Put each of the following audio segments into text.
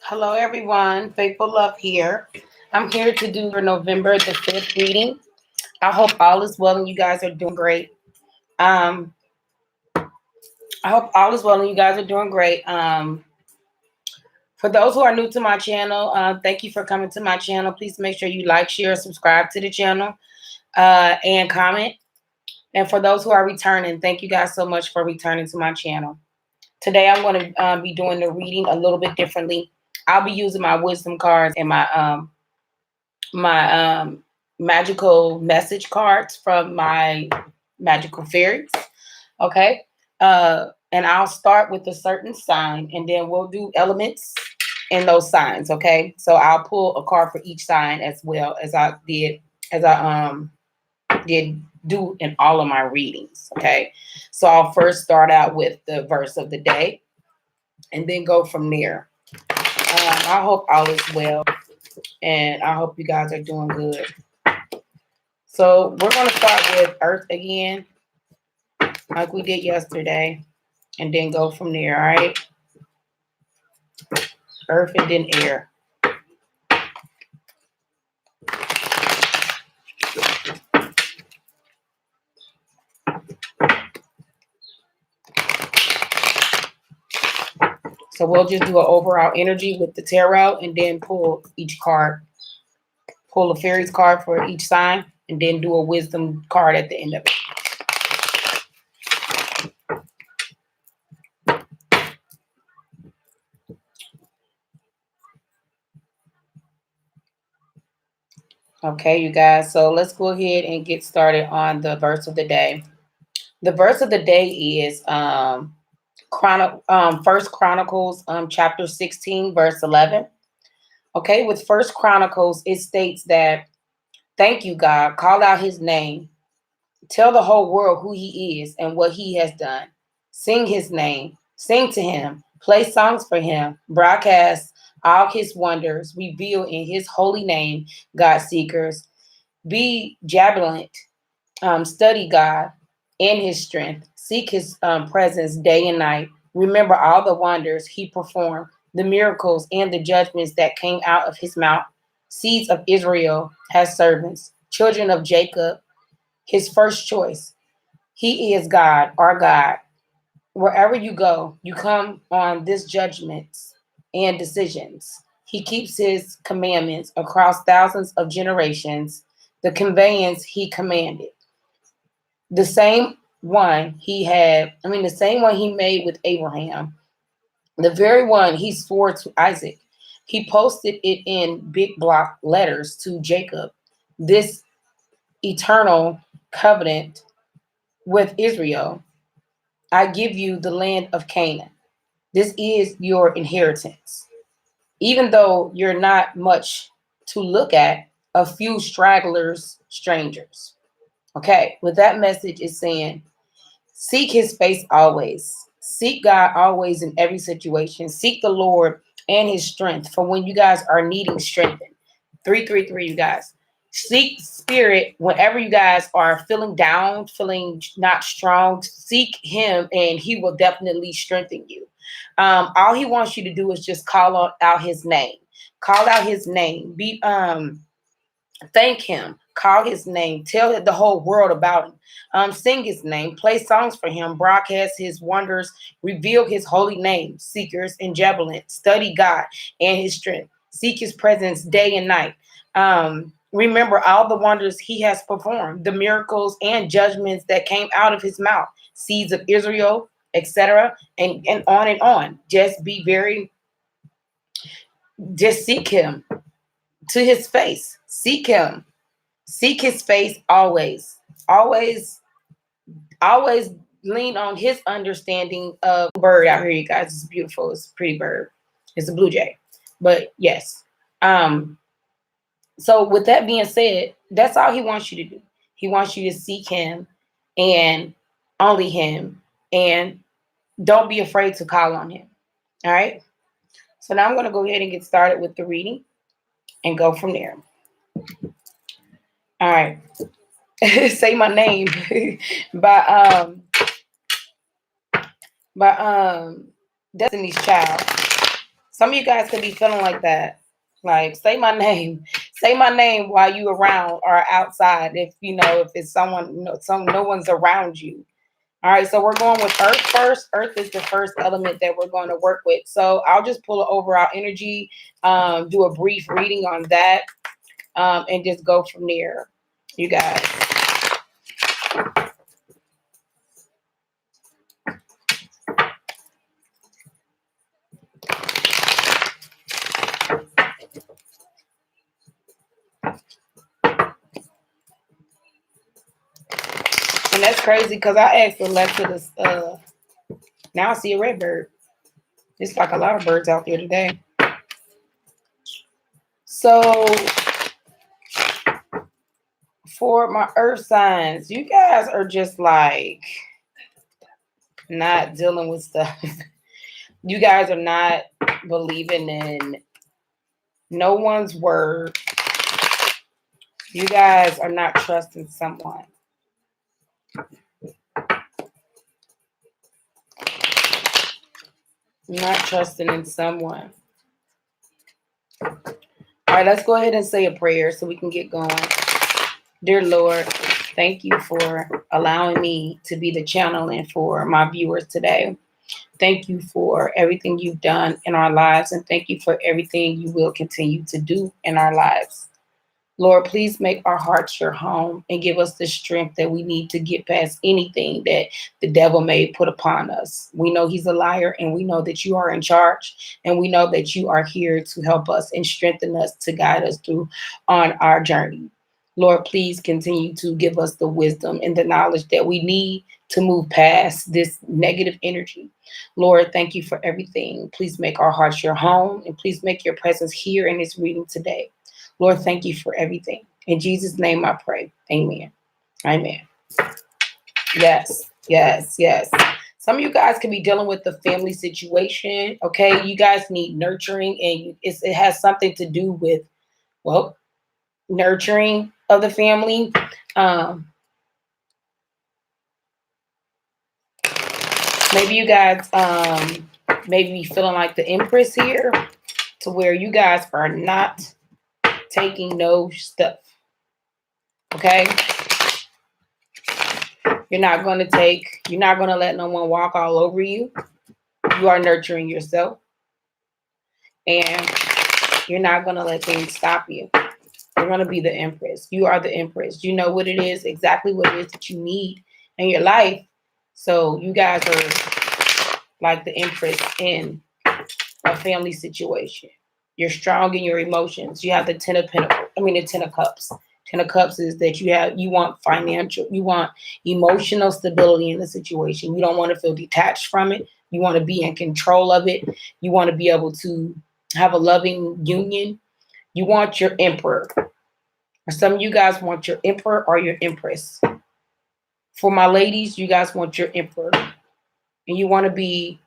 Hello, everyone. Faithful Love here. I'm here to do for November the 5th reading. I hope all is well and you guys are doing great. Um, I hope all is well and you guys are doing great. For those who are new to my channel, thank you for coming to my channel. Please make sure you like, share, subscribe to the channel, and comment. And for those who are returning, thank you guys so much for returning to my channel. Today, I'm going to be doing the reading a little bit differently. I'll be using my wisdom cards and my magical message cards from my magical fairies. Okay. And I'll start with a certain sign and then we'll do elements in those signs. Okay. So I'll pull a card for each sign as well as I did do in all of my readings. Okay. So I'll first start out with the verse of the day and then go from there. I hope all is well and I hope you guys are doing good. So we're going to start with earth again, like we did yesterday, and then go from there, all right? Earth and then air. So we'll just do an overall energy with the tarot and then pull each card. Pull a fairies card for each sign and then do a wisdom card at the end of it. Okay, you guys. So let's go ahead and get started on the verse of the day. The verse of the day is First Chronicles chapter 16, verse 11. Okay, with First Chronicles, it states that, thank you, God. Call out his name. Tell the whole world who he is and what he has done. Sing his name. Sing to him. Play songs for him. Broadcast all his wonders. Reveal in his holy name, God seekers. Be jubilant. Study God in his strength. Seek his presence day and night. Remember all the wonders he performed, the miracles and the judgments that came out of his mouth. Seeds of Israel has servants, children of Jacob, his first choice. He is God, our God. Wherever you go, you come on this judgments and decisions. He keeps his commandments across thousands of generations, the conveyance he commanded. The same one he made with Abraham, the very one he swore to Isaac. He posted it in big block letters to Jacob, this eternal covenant with Israel. I give you the land of Canaan. This is your inheritance. Even though you're not much to look at, a few stragglers, strangers. Okay, with that message is saying, seek his face always. Seek God always in every situation. Seek the Lord and his strength for when you guys are needing strengthened. 333, you guys. Seek spirit whenever you guys are feeling down, feeling not strong. Seek him and he will definitely strengthen you. All he wants you to do is just call out his name. Call out his name. Thank him. Call his name. Tell the whole world about him. Sing his name. Play songs for him. Broadcast his wonders. Reveal his holy name. Seekers and jubilant. Study God and his strength. Seek his presence day and night. Remember all the wonders he has performed, the miracles and judgments that came out of his mouth, seeds of Israel, etc., and on and on. Just seek him to his face. Seek him. Seek his face always. Always, always lean on his understanding of bird out here, you guys. It's beautiful. It's a pretty bird. It's a blue jay. But yes. So with that being said, that's all he wants you to do. He wants you to seek him and only him. And don't be afraid to call on him. All right. So now I'm going to go ahead and get started with the reading and go from there. All right. Say my name by Destiny's Child. Some of you guys could be feeling like that. Like, say my name. Say my name while you around or outside. If if it's someone, no one's around you. All right, so we're going with Earth first. Earth is the first element that we're going to work with. So I'll just pull an overall energy, do a brief reading on that, and just go from there, you guys. And that's crazy because I asked Alexa this. Now I see a red bird. It's like a lot of birds out there today. So for my earth signs, you guys are just like not dealing with stuff. You guys are not believing in no one's word. You guys are not trusting someone. Not trusting in someone. All right, let's go ahead and say a prayer so we can get going. Dear Lord, thank you for allowing me to be the channeling for my viewers today. Thank you for everything you've done in our lives, and thank you for everything you will continue to do in our lives. Lord, please make our hearts your home and give us the strength that we need to get past anything that the devil may put upon us. We know he's a liar, and we know that you are in charge, and we know that you are here to help us and strengthen us to guide us through on our journey. Lord, please continue to give us the wisdom and the knowledge that we need to move past this negative energy. Lord, thank you for everything. Please make our hearts your home, and please make your presence here in this reading today. Lord, thank you for everything. In Jesus' name I pray. Amen. Amen. Yes, yes, yes. Some of you guys can be dealing with the family situation. Okay, you guys need nurturing, and it has something to do with, well, nurturing of the family. Maybe you guys maybe be feeling like the Empress here, to where you guys are not taking no stuff. Okay? You're not going to let no one walk all over you. You are nurturing yourself. And you're not going to let things stop you. You're going to be the Empress. You are the Empress. You know what it is, exactly what it is that you need in your life. So you guys are like the Empress in a family situation. You're strong in your emotions. You have the Ten of Pentacles. The Ten of Cups. Ten of Cups is that you want you want emotional stability in the situation. You don't want to feel detached from it. You want to be in control of it. You want to be able to have a loving union. You want your Emperor. Or some of you guys want your Emperor or your Empress. For my ladies, you guys want your Emperor. And you want to be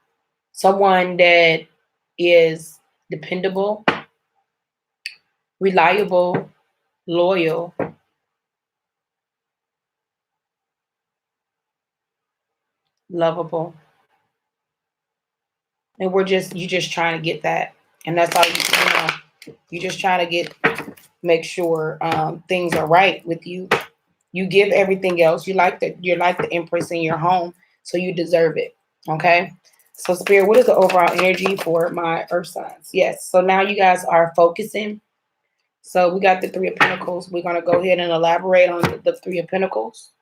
someone that is dependable, reliable, loyal, lovable. And you just trying to get that. And that's all you're just trying to make sure things are right with you. You give everything else. You're like the Empress in your home, so you deserve it. Okay. So Spirit, what is the overall energy for my earth signs? Yes. So now you guys are focusing. So we got the Three of Pentacles. We're going to go ahead and elaborate on the Three of Pentacles.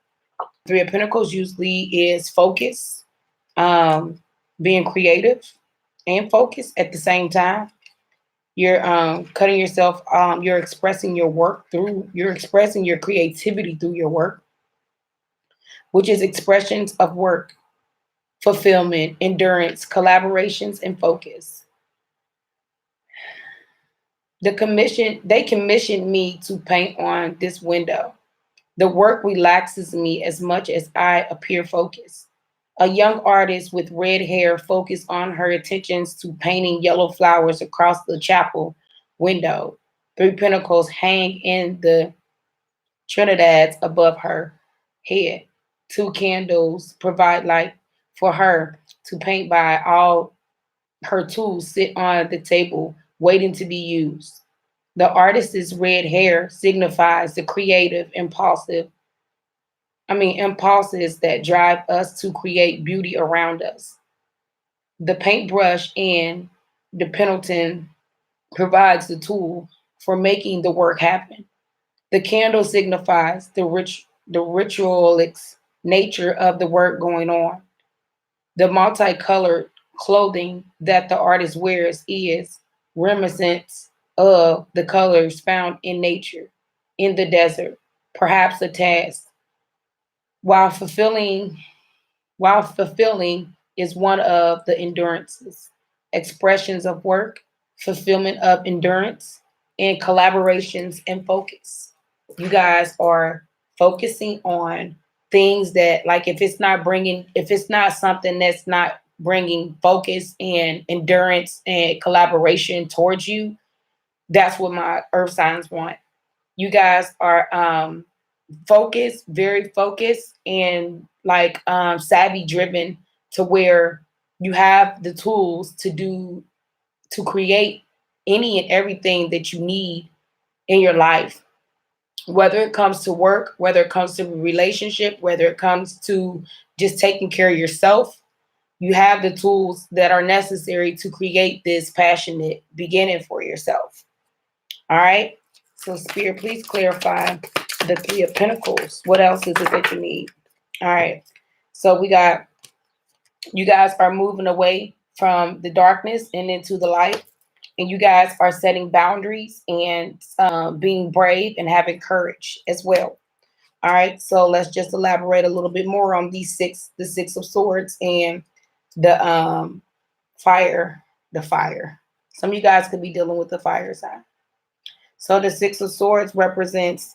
Three of Pentacles usually is focus, being creative and focused at the same time. You're cutting yourself, you're expressing you're expressing your creativity through your work, which is expressions of work, fulfillment, endurance, collaborations, and focus. They commissioned me to paint on this window. The work relaxes me as much as I appear focused. A young artist with red hair focused on her attentions to painting yellow flowers across the chapel window. Three pentacles hang in the Trinidad above her head. Two candles provide light for her to paint by. All her tools sit on the table, waiting to be used. The artist's red hair signifies the creative, impulses that drive us to create beauty around us. The paintbrush and the Pendleton provides the tool for making the work happen. The candle signifies the ritualistic nature of the work going on. The multicolored clothing that the artist wears is reminiscent of the colors found in nature, in the desert, perhaps a task. While fulfilling, while fulfilling is one of the endurances, expressions of work, fulfillment of endurance, and collaborations and focus. You guys are focusing on things that, like, if it's not something that's not bringing focus and endurance and collaboration towards you, that's what my earth signs want. You guys are focused, very focused, and like savvy driven, to where you have the tools to create any and everything that you need in your life, whether it comes to work, whether it comes to relationship, whether it comes to just taking care of yourself. You have the tools that are necessary to create this passionate beginning for yourself. All right. So, Spirit, please clarify the Three of Pentacles. What else is it that you need? All right. So, we got, you guys are moving away from the darkness and into the light. And you guys are setting boundaries and being brave and having courage as well. All right. So, let's just elaborate a little bit more on the Six of Swords and the fire, the fire. Some of you guys could be dealing with the fire side. So the Six of Swords represents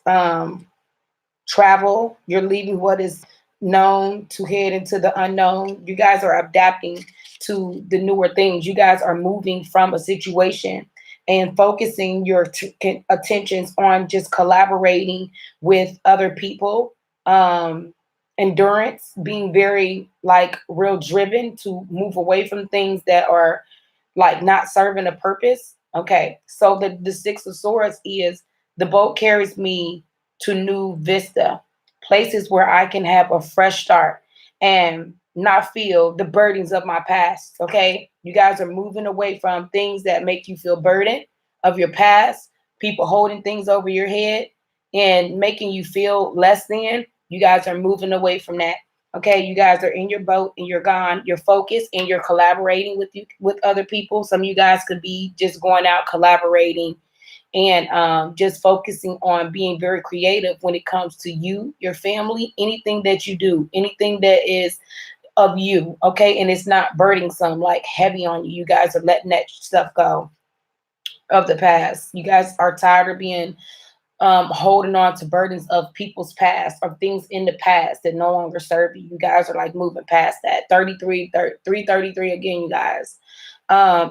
travel. You're leaving what is known to head into the unknown. You guys are adapting to the newer things. You guys are moving from a situation and focusing your attentions on just collaborating with other people. Endurance, being very like real driven to move away from things that are like not serving a purpose. Okay, so the Six of Swords is the boat carries me to new vista, places where I can have a fresh start and not feel the burdens of my past. Okay, you guys are moving away from things that make you feel burdened of your past, people holding things over your head and making you feel less than. You guys are moving away from that. Okay, you guys are in your boat and you're gone. You're focused and you're collaborating with other people. Some of you guys could be just going out collaborating and just focusing on being very creative when it comes to you, your family, anything that you do, anything that is of you. Okay, and it's not burdensome, like heavy on you. You guys are letting that stuff go of the past. You guys are tired of being holding on to burdens of people's past or things in the past that no longer serve you. You guys are like moving past that. 333 again, you guys.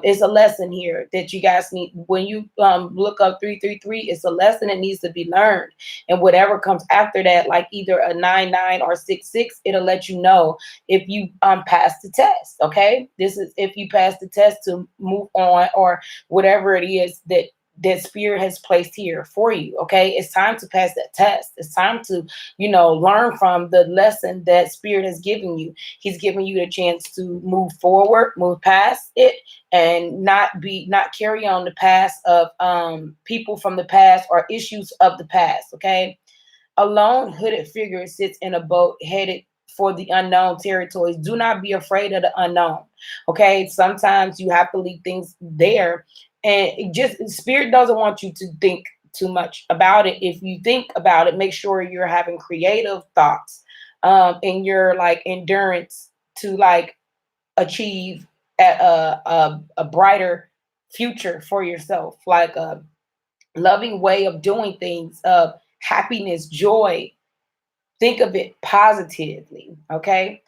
It's a lesson here that you guys need. When you look up 333, it's a lesson that needs to be learned. And whatever comes after that, like either a 99 or 66, it'll let you know if you pass the test. Okay, this is if you pass the test to move on, or whatever it is that spirit has placed here for you. Okay, it's time to pass that test. It's time to learn from the lesson that spirit has given you. He's giving you the chance to move forward, move past it, and not carry on the past of people from the past or issues of the past. Okay, a lone hooded figure sits in a boat headed for the unknown territories. Do not be afraid of the unknown. Okay, sometimes you have to leave things there, and spirit doesn't want you to think too much about it. If you think about it, make sure you're having creative thoughts and your like endurance to like achieve a brighter future for yourself, like a loving way of doing things, of happiness, joy. Think of it positively. Okay.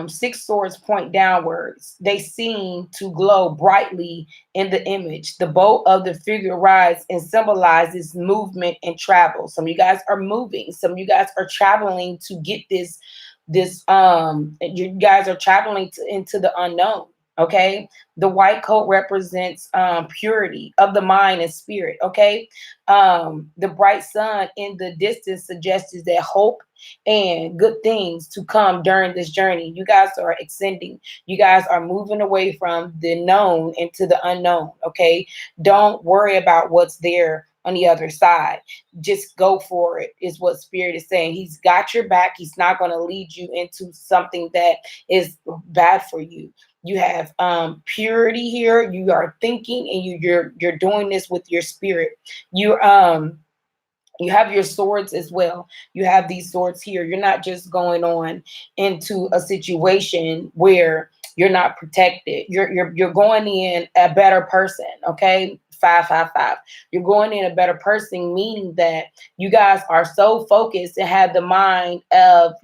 Six swords point downwards. They seem to glow brightly in the image. The boat of the figure rides and symbolizes movement and travel. Some of you guys are moving. Some of you guys are traveling to get this. You guys are traveling into the unknown. Okay, the white coat represents purity of the mind and spirit. Okay, the bright sun in the distance suggests that hope and good things to come during this journey. You guys are ascending. You guys are moving away from the known into the unknown. Okay, don't worry about what's there on the other side. Just go for it, is what Spirit is saying. He's got your back. He's not going to lead you into something that is bad for you. You have purity here. You are thinking, and you're doing this with your spirit. You have your swords as well. You have these swords here. You're not just going on into a situation where you're not protected. You're going in a better person. Okay, 555. You're going in a better person, meaning that you guys are so focused and have the mind of,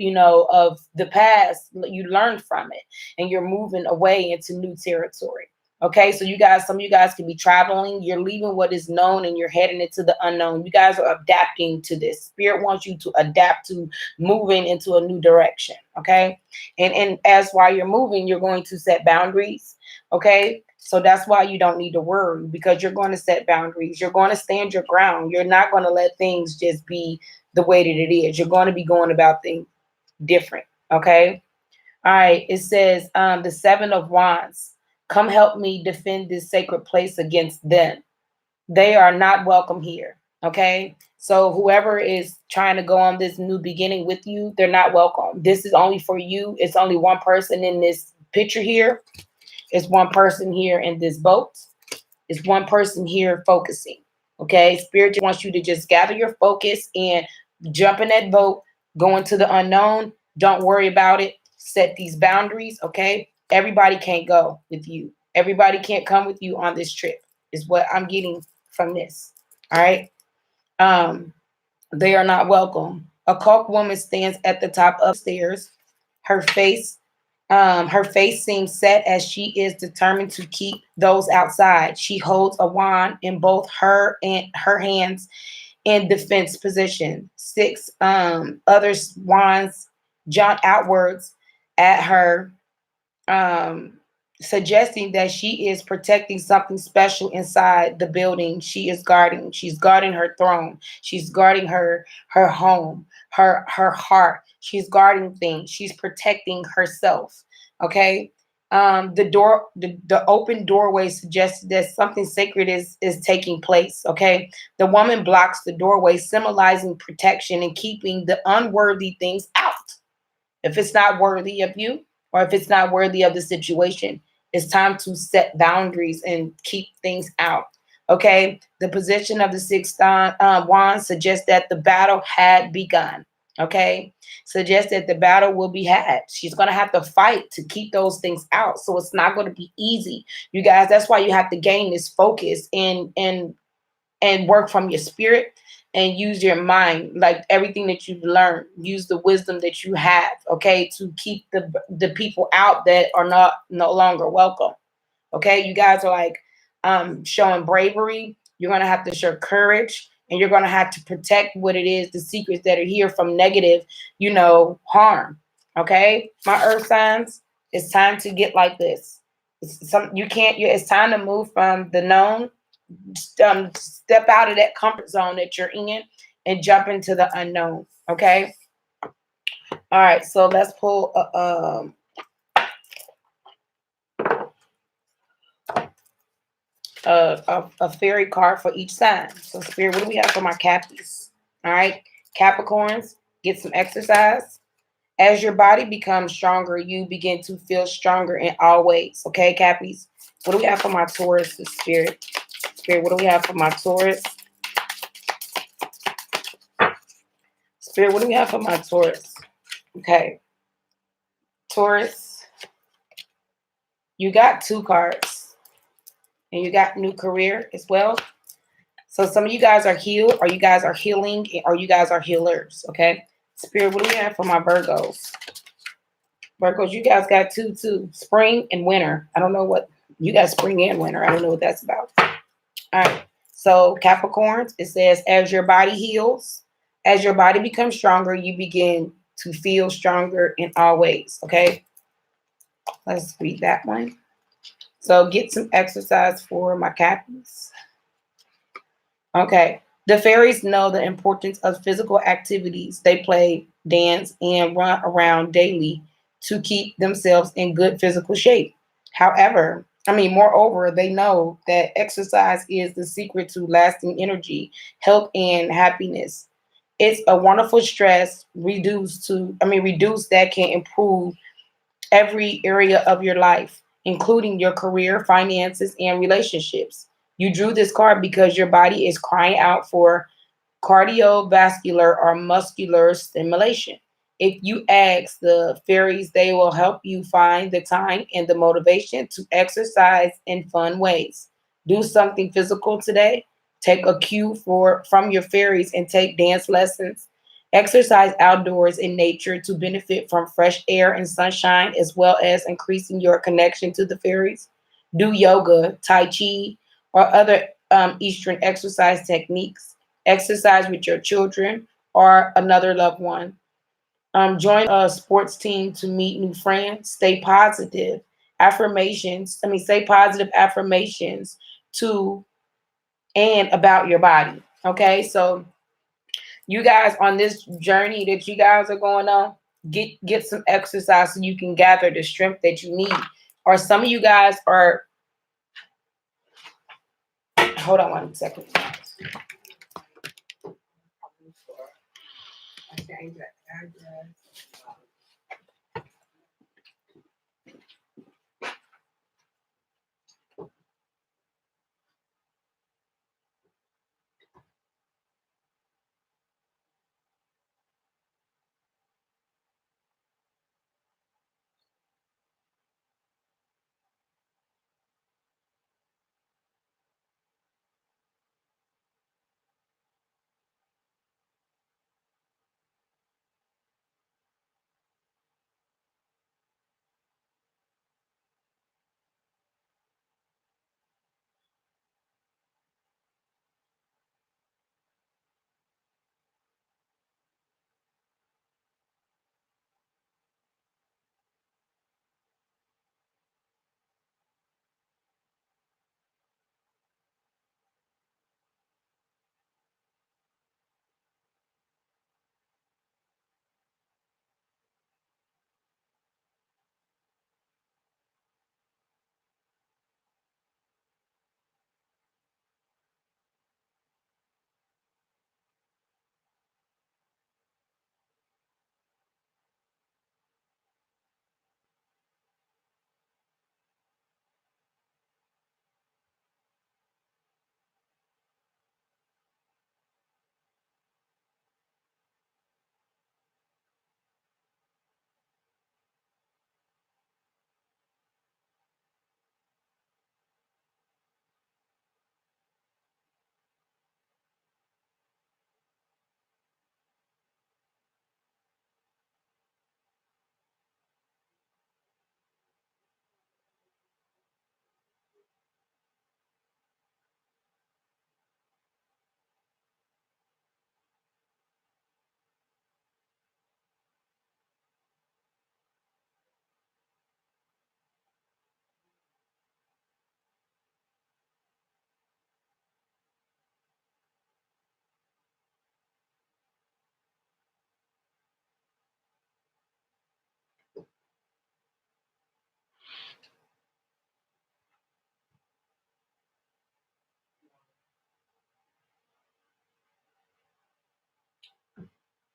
of the past. You learned from it, and you're moving away into new territory. Okay, so some of you guys could be traveling. You're leaving what is known and you're heading into the unknown. You guys are adapting to this. Spirit wants you to adapt to moving into a new direction. Okay, and as while you're moving, you're going to set boundaries. Okay, so that's why you don't need to worry, because you're going to set boundaries. You're going to stand your ground. You're not going to let things just be the way that it is. You're going to be going about things different. Okay, all right. It says the Seven of Wands. Come help me defend this sacred place against them. They are not welcome here. Okay. So whoever is trying to go on this new beginning with you, they're not welcome. This is only for you. It's only one person in this picture here. It's one person here in this boat. It's one person here focusing. Okay. Spirit just wants you to just gather your focus and jump in that boat, go into the unknown. Don't worry about it. Set these boundaries. Okay. Everybody can't go with you. Everybody can't come with you on this trip, is what I'm getting from this. All right. They are not welcome. A cloaked woman stands at the top of the stairs. Her face, her face seems set as she is determined to keep those outside. She holds a wand in both her and her hands in defense position. Six other wands jump outwards at her, um, suggesting that she is protecting something special inside the building she is guarding. She's guarding her throne. She's guarding her home, her heart. She's guarding things. She's protecting herself. Okay. The open doorway suggests that something sacred is taking place. Okay. The woman blocks the doorway, symbolizing protection and keeping the unworthy things out. If it's not worthy of you, or if it's not worthy of the situation, it's time to set boundaries and keep things out. Okay. The position of the sixth wand suggests that the battle had begun. Okay. Suggests that the battle will be had. She's going to have to fight to keep those things out. So it's not going to be easy. You guys, that's why you have to gain this focus and work from your spirit and use your mind, like everything that you've learned. Use the wisdom that you have, okay, to keep the people out that are no longer welcome. Okay, you guys are like showing bravery. You're gonna have to show courage, and you're gonna have to protect what it is, the secrets that are here from negative, harm. Okay, my earth signs, it's time to get like this. It's time to move from the known, step out of that comfort zone that you're in and jump into the unknown. Okay. All right. So let's pull a fairy card for each sign. So Spirit, what do we have for my Cappies? All right. Capricorns, get some exercise. As your body becomes stronger, you begin to feel stronger in all ways. Okay, Cappies. What do we have for my Taurus, Spirit? Spirit, what do we have for my Taurus? Spirit, what do we have for my Taurus? Okay. Taurus, you got 2 cards. And you got new career as well. So some of you guys are healed, or you guys are healing, or you guys are healers. Okay. Spirit, what do we have for my Virgos? Virgos, you guys got 2 too. Spring and winter. I don't know what you got, spring and winter. I don't know what that's about. All right. So Capricorns, it says, as your body heals, as your body becomes stronger, you begin to feel stronger in all ways. Okay. Let's read that one. So get some exercise for my cappies. Okay. The fairies know the importance of physical activities. They play, dance, and run around daily to keep themselves in good physical shape. Moreover, they know that exercise is the secret to lasting energy, health, and happiness. It's a wonderful stress reduce that can improve every area of your life, including your career, finances, and relationships. You drew this card because your body is crying out for cardiovascular or muscular stimulation. If you ask the fairies, they will help you find the time and the motivation to exercise in fun ways. Do something physical today. Take a cue from your fairies and take dance lessons. Exercise outdoors in nature to benefit from fresh air and sunshine, as well as increasing your connection to the fairies. Do yoga, Tai Chi, or other Eastern exercise techniques. Exercise with your children or another loved one. Join a sports team to meet new friends. Stay positive. Say positive affirmations to and about your body. Okay, so you guys on this journey that you guys are going on, get some exercise so you can gather the strength that you need. Or some of you guys are hold on 1 second. I changed that address.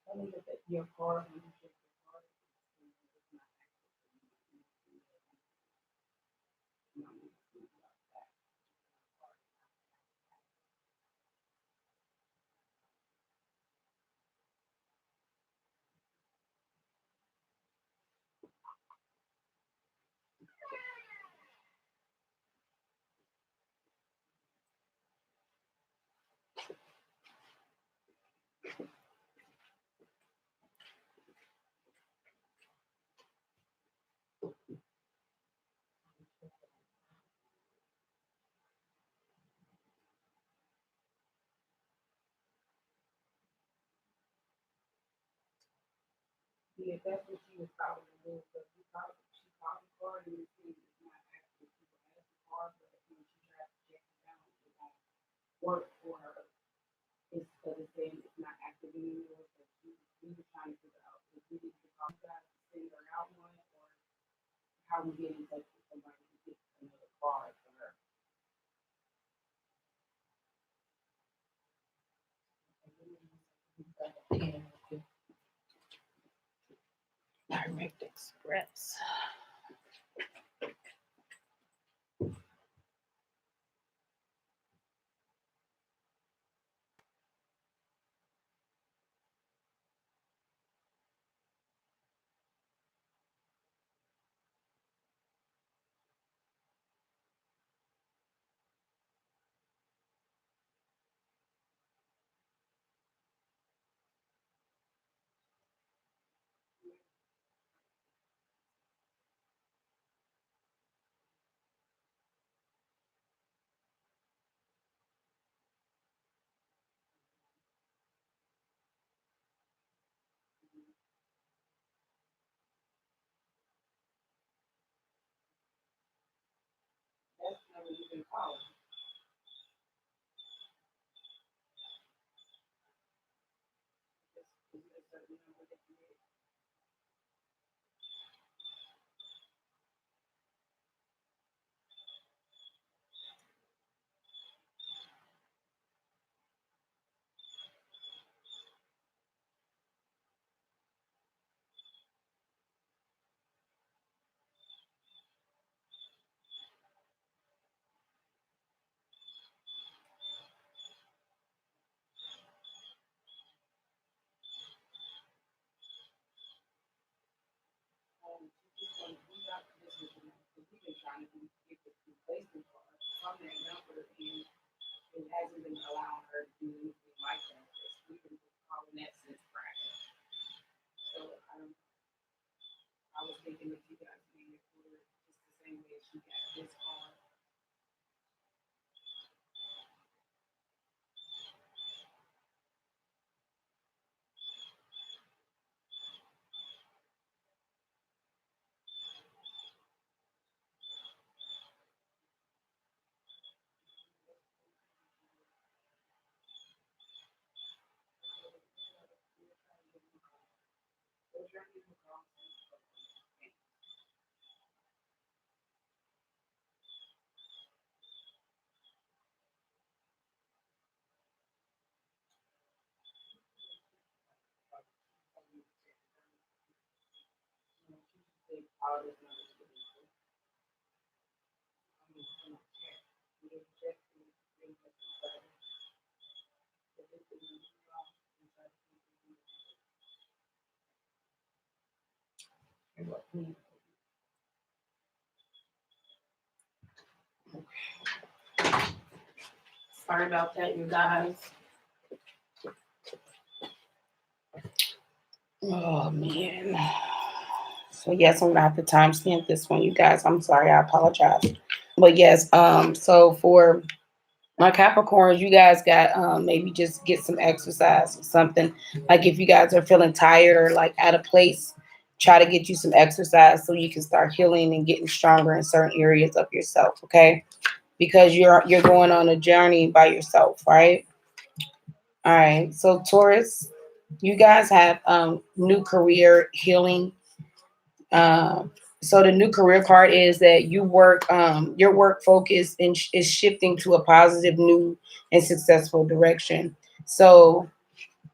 Let me look at your card. Yeah, that's what she was probably doing. Because she called the card and it said it's not active. I'm getting in touch with somebody to get another card for her. Direct Express. That's never even called. We've been trying to get the replacement card from that number, and it hasn't been allowing her to do anything like that. We've been calling that since Friday. So I was thinking that you guys made it for just the same way she got this card. Sorry about that, you guys. Oh man. So yes, I'm gonna have to timestamp this one, you guys. I'm sorry, I apologize. But yes, so for my Capricorns, you guys got maybe just get some exercise or something. Like if you guys are feeling tired or like out of place, try to get you some exercise so you can start healing and getting stronger in certain areas of yourself, okay? Because you're going on a journey by yourself, right? All right. So Taurus, you guys have new career healing. Um, so the new career card is that you work your work focus is shifting to a positive, new, and successful direction. So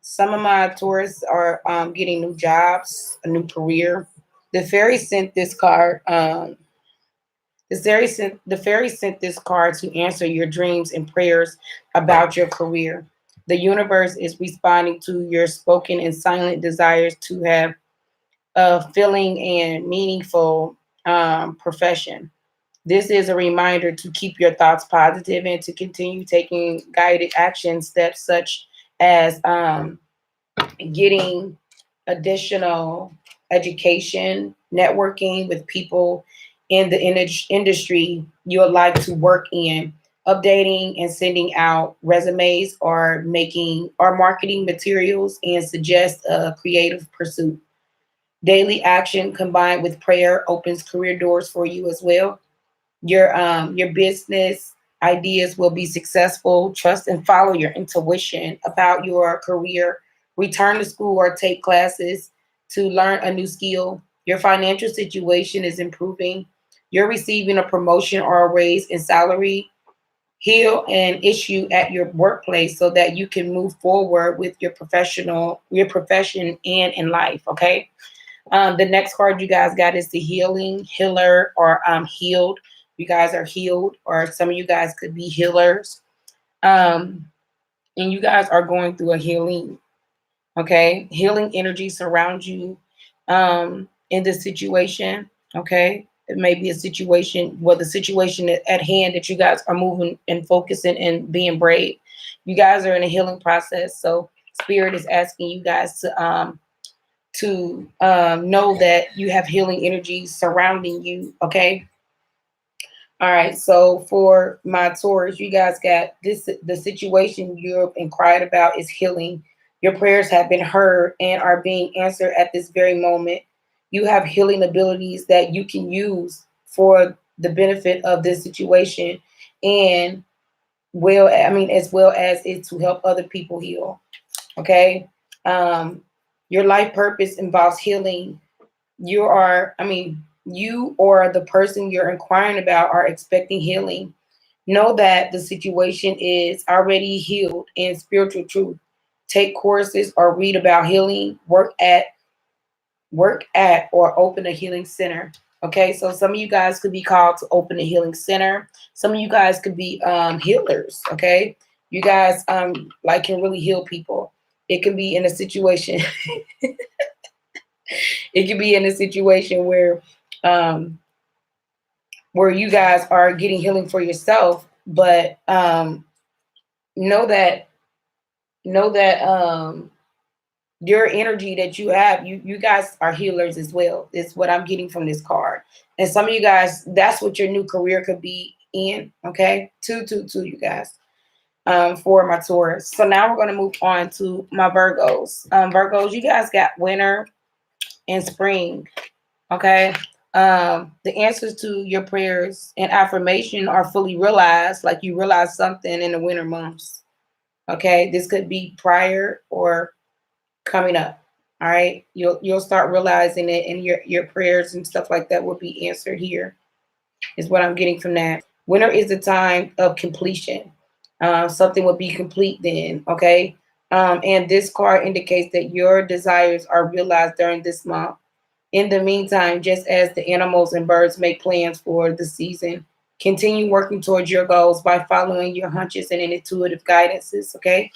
some of my tourists are getting new jobs, a new career. The fairy sent this card. The fairy sent this card to answer your dreams and prayers about your career. The universe is responding to your spoken and silent desires to have a filling and meaningful profession. This is a reminder to keep your thoughts positive and to continue taking guided action steps such as getting additional education, networking with people in the industry you would like to work in, updating and sending out resumes or making or marketing materials and suggest a creative pursuit. Daily action combined with prayer opens career doors for you as well. Your business ideas will be successful. Trust and follow your intuition about your career. Return to school or take classes to learn a new skill. Your financial situation is improving. You're receiving a promotion or a raise in salary. Heal an issue at your workplace so that you can move forward with your profession and in life. Okay. The next card you guys got is the healing, healer, or healed. You guys are healed, or some of you guys could be healers. Um, and you guys are going through a healing. Okay, healing energy surrounds you in this situation. Okay, it may be a situation, well, the situation at hand that you guys are moving and focusing and being brave. You guys are in a healing process, so spirit is asking you guys to know that you have healing energy surrounding you. Okay. All right. So for my Taurus, you guys got this. The situation you've inquired about is healing. Your prayers have been heard and are being answered at this very moment. You have healing abilities that you can use for the benefit of this situation, and as well as it to help other people heal. Okay. Um, your life purpose involves healing. You or the person you're inquiring about are expecting healing. Know that the situation is already healed in spiritual truth. Take courses or read about healing. Work at or open a healing center. Okay, so some of you guys could be called to open a healing center. Some of you guys could be healers. Okay, you guys like can really heal people. It can be in a situation. It could be in a situation um, where you guys are getting healing for yourself, but know that know that your energy that you have, you guys are healers as well. Is what I'm getting from this card. And some of you guys, that's what your new career could be in. Okay, two, you guys. For my Taurus. So now we're going to move on to my Virgos. Virgos, you guys got winter and spring. Okay. The answers to your prayers and affirmation are fully realized, like you realize something in the winter months. Okay. This could be prior or coming up. All right. You'll start realizing it, and your prayers and stuff like that will be answered here, is what I'm getting from that. Winter is the time of completion. Something will be complete then. Okay. And this card indicates that your desires are realized during this month. In the meantime, just as the animals and birds make plans for the season, continue working towards your goals by following your hunches and intuitive guidances. Okay.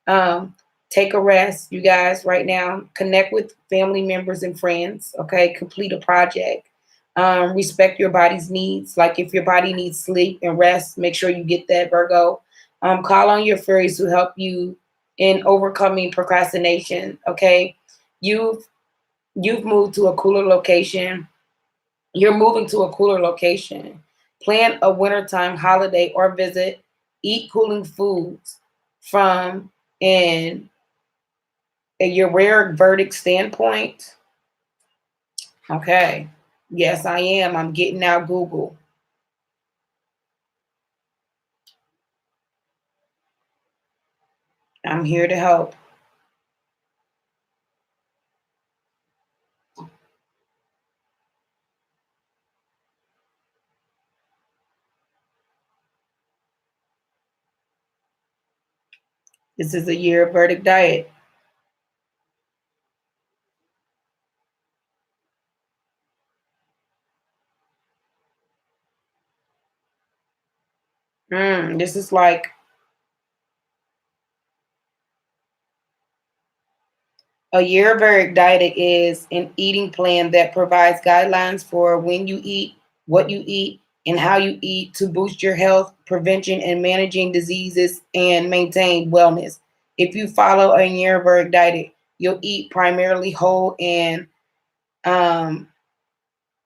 Um, take a rest, you guys, right now. Connect with family members and friends. Okay. Complete a project. Respect your body's needs. Like if your body needs sleep and rest, make sure you get that, Virgo. Call on your fairies to help you in overcoming procrastination. Okay. You've you've moved to a cooler location. You're moving to a cooler location. Plan a wintertime holiday or visit. Eat cooling foods from an your rare verdict standpoint. Okay. Yes, I am. I'm getting out Google. I'm here to help. This is a year of verdict diet. This is like a year of verdict diet is an eating plan that provides guidelines for when you eat, what you eat, and how you eat to boost your health, prevention, and managing diseases and maintain wellness. If you follow a year of verdict diet, you'll eat primarily whole and um,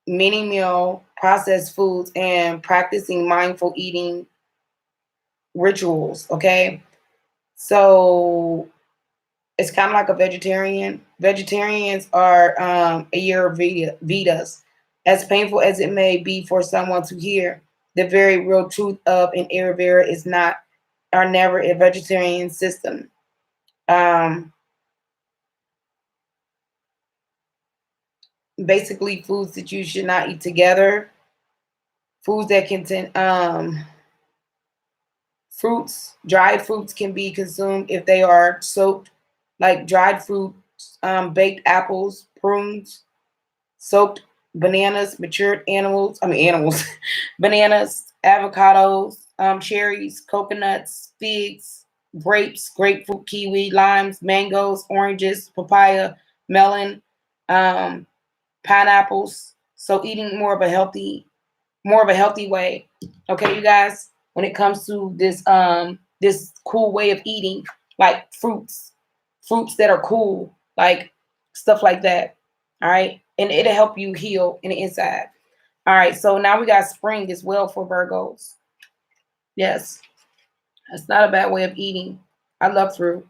mini meal processed foods and practicing mindful eating rituals. Okay. So it's kind of like a vegetarian. Vegetarians are a year of Vedas. As painful as it may be for someone to hear, the very real truth of an Ayurveda is not, are never a vegetarian system. Um, Basically, foods that you should not eat together. Foods that contain fruits, dried fruits can be consumed if they are soaked, like dried fruit, baked apples, prunes, soaked bananas, matured animals, bananas, avocados, cherries, coconuts, figs, grapes, grapefruit, kiwi, limes, mangoes, oranges, papaya, melon, um, pineapples. So eating more of a healthy way. Okay, you guys, when it comes to this cool way of eating, like fruits that are cool, like stuff like that. All right. And it'll help you heal in the inside. All right. So now we got spring as well for Virgos. Yes. It's not a bad way of eating. I love fruit.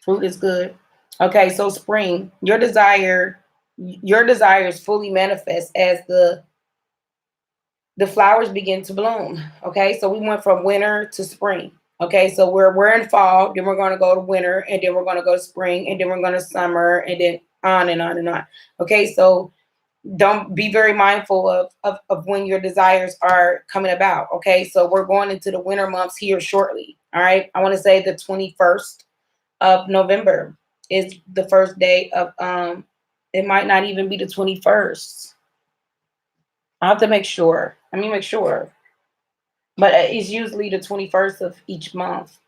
Fruit is good. Okay, so spring, your desires fully manifest as the flowers begin to bloom. Okay, so we went from winter to spring. Okay, so we're in fall, then we're going to go to winter, and then we're going to go to spring, and then we're going to summer, and then on and on and on. Okay, so don't be very mindful of when your desires are coming about. Okay, so we're going into the winter months here shortly. All right, I want to say the 21st of November is the first day of it might not even be the 21st. I have to make sure. Let me make sure. But it's usually the 21st of each month.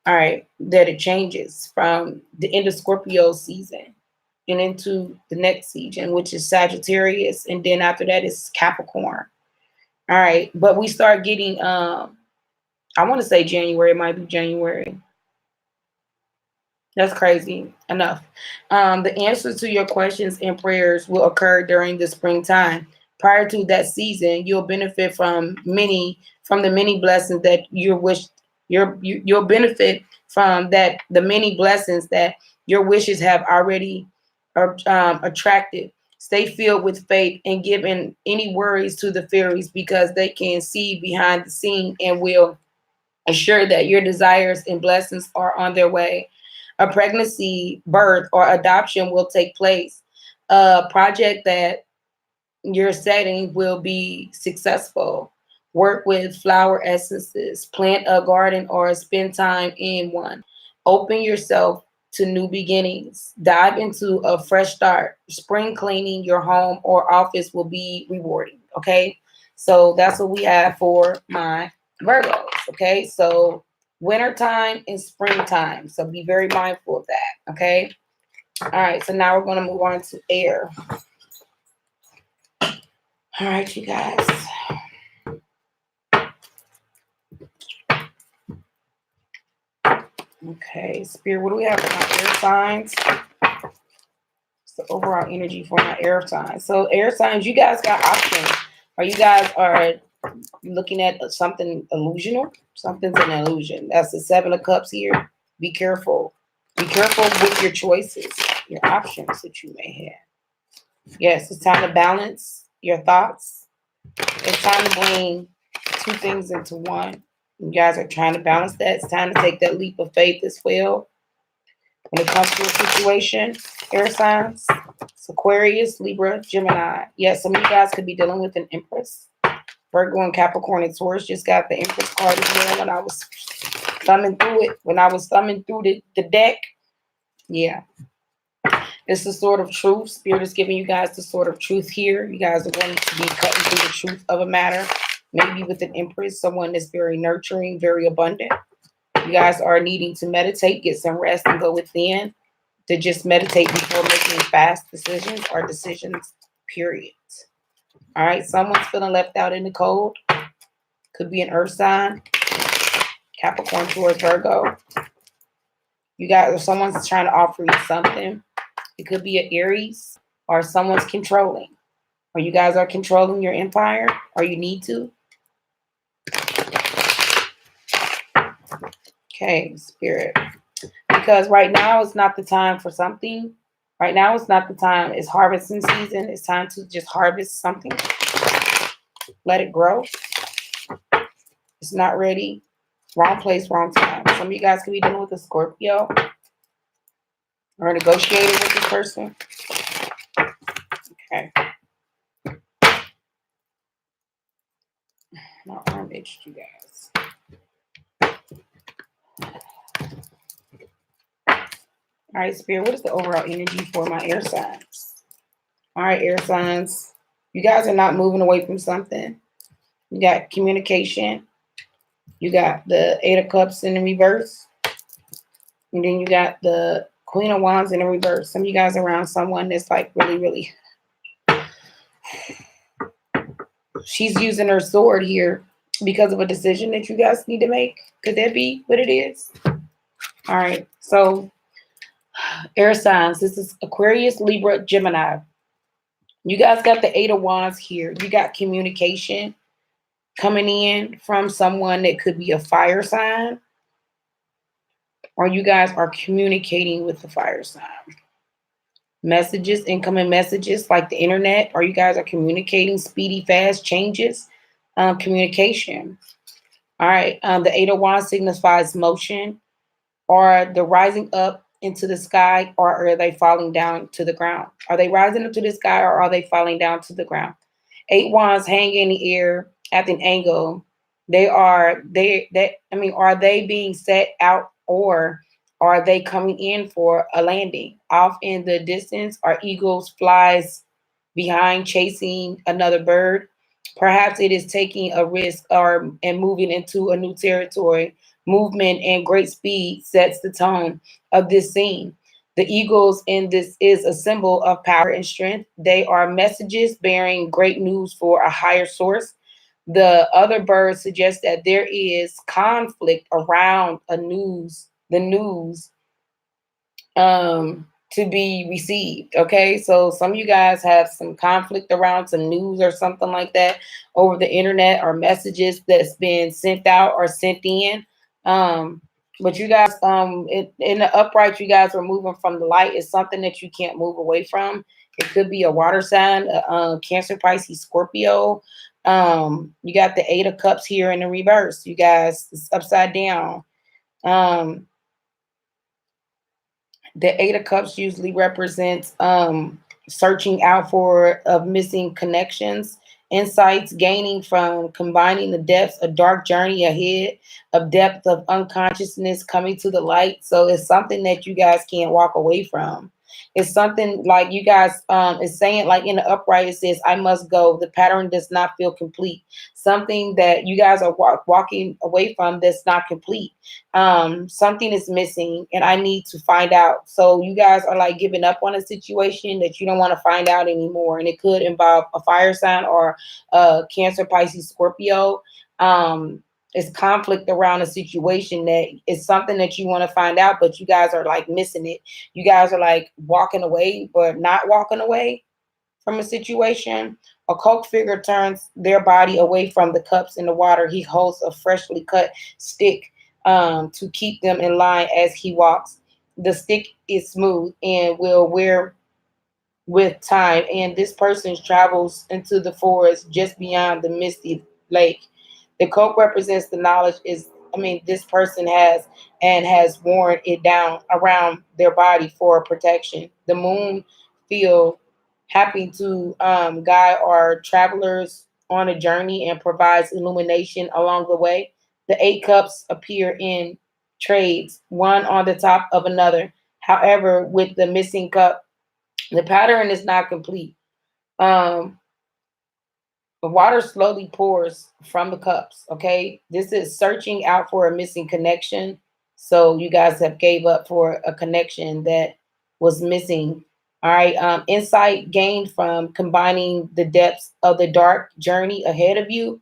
All right, that it changes from the end of Scorpio season and into the next season, which is Sagittarius, and then after that is Capricorn. All right, but we start getting I want to say January, it might be January. That's crazy enough. The answers to your questions and prayers will occur during the springtime. Prior to that season, you'll benefit from the many blessings that you'll benefit from that the many blessings that your wishes have already attracted. Stay filled with faith and giving any worries to the fairies because they can see behind the scene and will assure that your desires and blessings are on their way. A pregnancy, birth, or adoption will take place. A project that you're setting will be successful. Work with flower essences, plant a garden, or spend time in one. Open yourself to new beginnings. Dive into a fresh start. Spring cleaning your home or office will be rewarding. Okay. So that's what we have for my Virgos. Okay. So wintertime and springtime. So be very mindful of that. Okay. All right. So now we're going to move on to air. All right, you guys. Okay, Spirit, what do we have for my air signs? It's the overall energy for my air signs. So, air signs, you guys got options. Or you guys are looking at something illusional? Something's an illusion. That's the Seven of Cups here. Be careful. Be careful with your choices, your options that you may have. Yes, it's time to balance your thoughts. It's time to bring two things into one. You guys are trying to balance that. It's time to take that leap of faith as well. When it comes to a situation, air signs, it's Aquarius, Libra, Gemini. Yes, some of you guys could be dealing with an Empress. Virgo and Capricorn and Taurus just got the Empress card as well when I was thumbing through it. When I was thumbing through the deck. Yeah. It's the sword of truth. Spirit is giving you guys the sword of truth here. You guys are going to be cutting through the truth of a matter. Maybe with an Empress, someone that's very nurturing, very abundant. You guys are needing to meditate, get some rest, and go within to just meditate before making fast decisions or decisions, period. All right, someone's feeling left out in the cold. Could be an earth sign, Capricorn, Taurus, Virgo. You guys, or someone's trying to offer you something. It could be an Aries or someone's controlling. Or you guys are controlling your empire or you need to. Okay, Spirit. Because right now it's not the time for something. Right now it's not the time. It's harvesting season. It's time to just harvest something. Let it grow. It's not ready. Wrong place, wrong time. Some of you guys could be dealing with a Scorpio or negotiating with this person. Okay. I mixed you guys. All right, Spirit, what is the overall energy for my air signs? All right, air signs. You guys are not moving away from something. You got communication. You got the Eight of Cups in the reverse. And then you got the Queen of Wands in the reverse. Some of you guys are around someone that's like really, really. She's using her sword here because of a decision that you guys need to make. Could that be what it is? All right. So, air signs. This is Aquarius, Libra, Gemini. You guys got the Eight of Wands here. You got communication coming in from someone that could be a fire sign, or you guys are communicating with the fire sign. Messages, incoming messages like the internet, or you guys are communicating speedy, fast changes, communication. All right. The Eight of Wands signifies motion, or the rising up into the sky, or are they falling down to the ground? Are they rising up to the sky, or are they falling down to the ground? Eight Wands hang in the air at an angle. Are they being set out, or are they coming in for a landing? Off in the distance are eagles, flies behind chasing another bird. Perhaps it is taking a risk and moving into a new territory. Movement and great speed sets the tone of this scene. The eagles in this is a symbol of power and strength. They are messages bearing great news for a higher source. The other birds suggest that there is conflict around the news to be received. Okay, so some of you guys have some conflict around some news or something like that over the internet, or messages that's been sent out or sent in. But you guys, in the upright, you guys are moving from the light. It's something that you can't move away from. It could be a water sign, Cancer, Pisces, Scorpio. You got the Eight of Cups here in the reverse. You guys, it's upside down. The Eight of Cups usually represents searching out for of missing connections, insights, gaining from combining the depths, a dark journey ahead, of depth of unconsciousness coming to the light. So it's something that you guys can't walk away from. It's something like you guys is saying, like in the upright, it says, I must go. The pattern does not feel complete. Something that you guys are walking away from that's not complete. Something is missing and I need to find out. So you guys are like giving up on a situation that you don't want to find out anymore. And it could involve a fire sign or Cancer, Pisces, Scorpio. It's conflict around a situation that is something that you want to find out, but you guys are like missing it. You guys are like walking away, but not walking away from a situation. A cult figure turns their body away from the cups in the water. He holds a freshly cut stick to keep them in line as he walks. The stick is smooth and will wear with time. And this person travels into the forest just beyond the misty lake. The coat represents the knowledge this person has worn it down around their body for protection. The moon feel happy to guide our travelers on a journey and provides illumination along the way. The Eight Cups appear in trades, one on the top of another. However, with the missing cup, the pattern is not complete. Um, the water slowly pours from the cups. Okay, this is searching out for a missing connection. So you guys have gave up for a connection that was missing. All right. Insight gained from combining the depths of the dark journey ahead of you.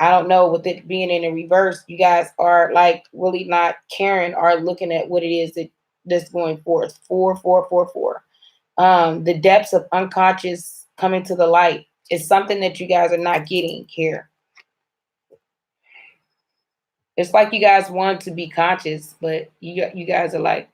I don't know, with it being in a reverse, you guys are like really not caring or looking at what it is that's going forth. 4, 4, 4, 4. The depths of unconscious coming to the light is something that you guys are not getting here. It's like you guys want to be conscious, but you guys are like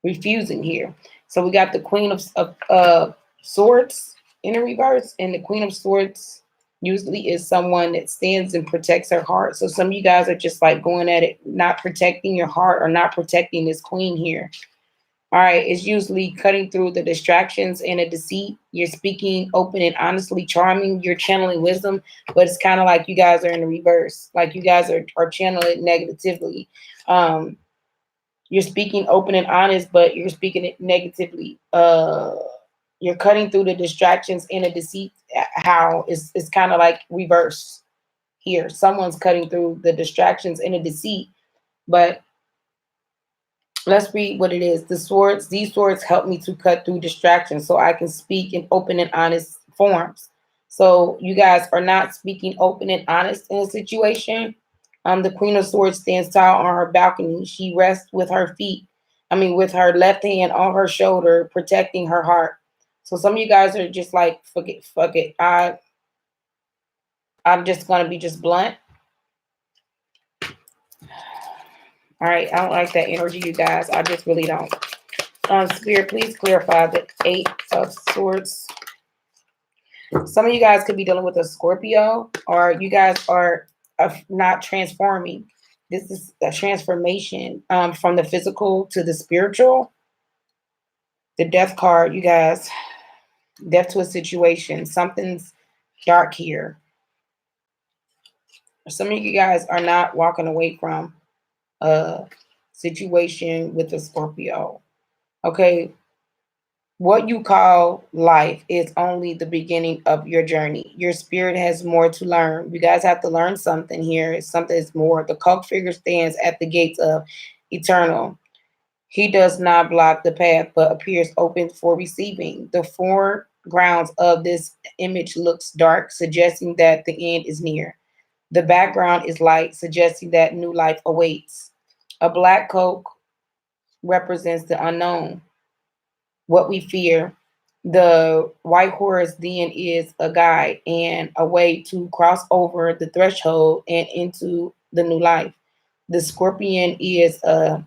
refusing here. So we got the Queen of Swords in a reverse, and the Queen of Swords usually is someone that stands and protects her heart. So some of you guys are just like going at it, not protecting your heart or not protecting this queen here. All right, it's usually cutting through the distractions and the deceit. You're speaking open and honestly charming. You're channeling wisdom, but it's kind of like you guys are in the reverse. Like you guys are channeling negatively. Um, you're speaking open and honest, but you're speaking it negatively. You're cutting through the distractions and the deceit. How it's kind of like reverse here. Someone's cutting through the distractions and the deceit, but let's read what it is. These swords help me to cut through distractions so I can speak in open and honest forms. So you guys are not speaking open and honest in a situation. The Queen of Swords stands tall on her balcony. She rests with her with her left hand on her shoulder, protecting her heart. So some of you guys are just like, forget, fuck it. I'm just gonna be just blunt. All right, I don't like that energy, you guys. I just really don't. Spirit, please clarify the Eight of Swords. Some of you guys could be dealing with a Scorpio, or you guys are not transforming. This is a transformation from the physical to the spiritual. The Death card, you guys, death to a situation. Something's dark here. Some of you guys are not walking away from a situation with a Scorpio. Okay, what you call life is only the beginning of your journey. Your spirit has more to learn. You guys have to learn something here. Something is more. The cult figure stands at the gates of eternal. He does not block the path, but appears open for receiving. The foregrounds of this image looks dark, suggesting that the end is near. The background is light, suggesting that new life awaits. A black coat represents the unknown, what we fear. The white horse then is a guide and a way to cross over the threshold and into the new life. The scorpion is a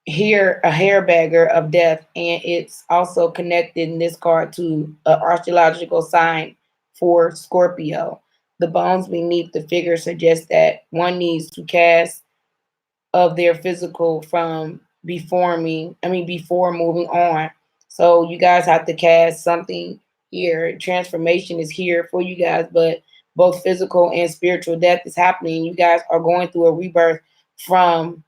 hairbagger of death, and it's also connected in this card to an astrological sign for Scorpio. The bones beneath the figure suggest that one needs to cast of their physical from before moving on. So you guys have to cast something here. Transformation is here for you guys, but both physical and spiritual death is happening. You guys are going through a rebirth from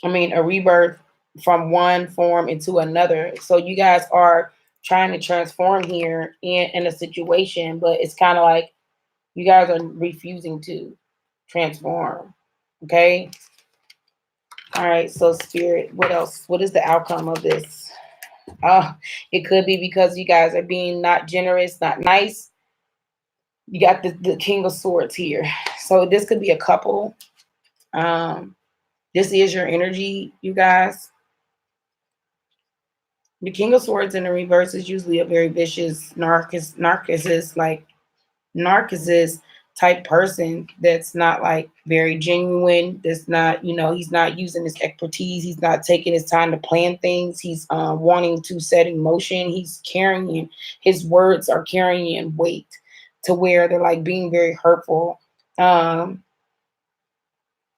a rebirth from one form into another. So you guys are trying to transform here in a situation, but it's kind of like you guys are refusing to transform. Okay. All right. So spirit, what else? What is the outcome of this? It could be because you guys are being not generous, not nice. You got the King of Swords here. So this could be a couple. This is your energy, you guys. The King of Swords in the reverse is usually a very vicious narcissist type person that's not like very genuine. That's not, he's not using his expertise. He's not taking his time to plan things. He's wanting to set in motion. His words are carrying weight to where they're like being very hurtful.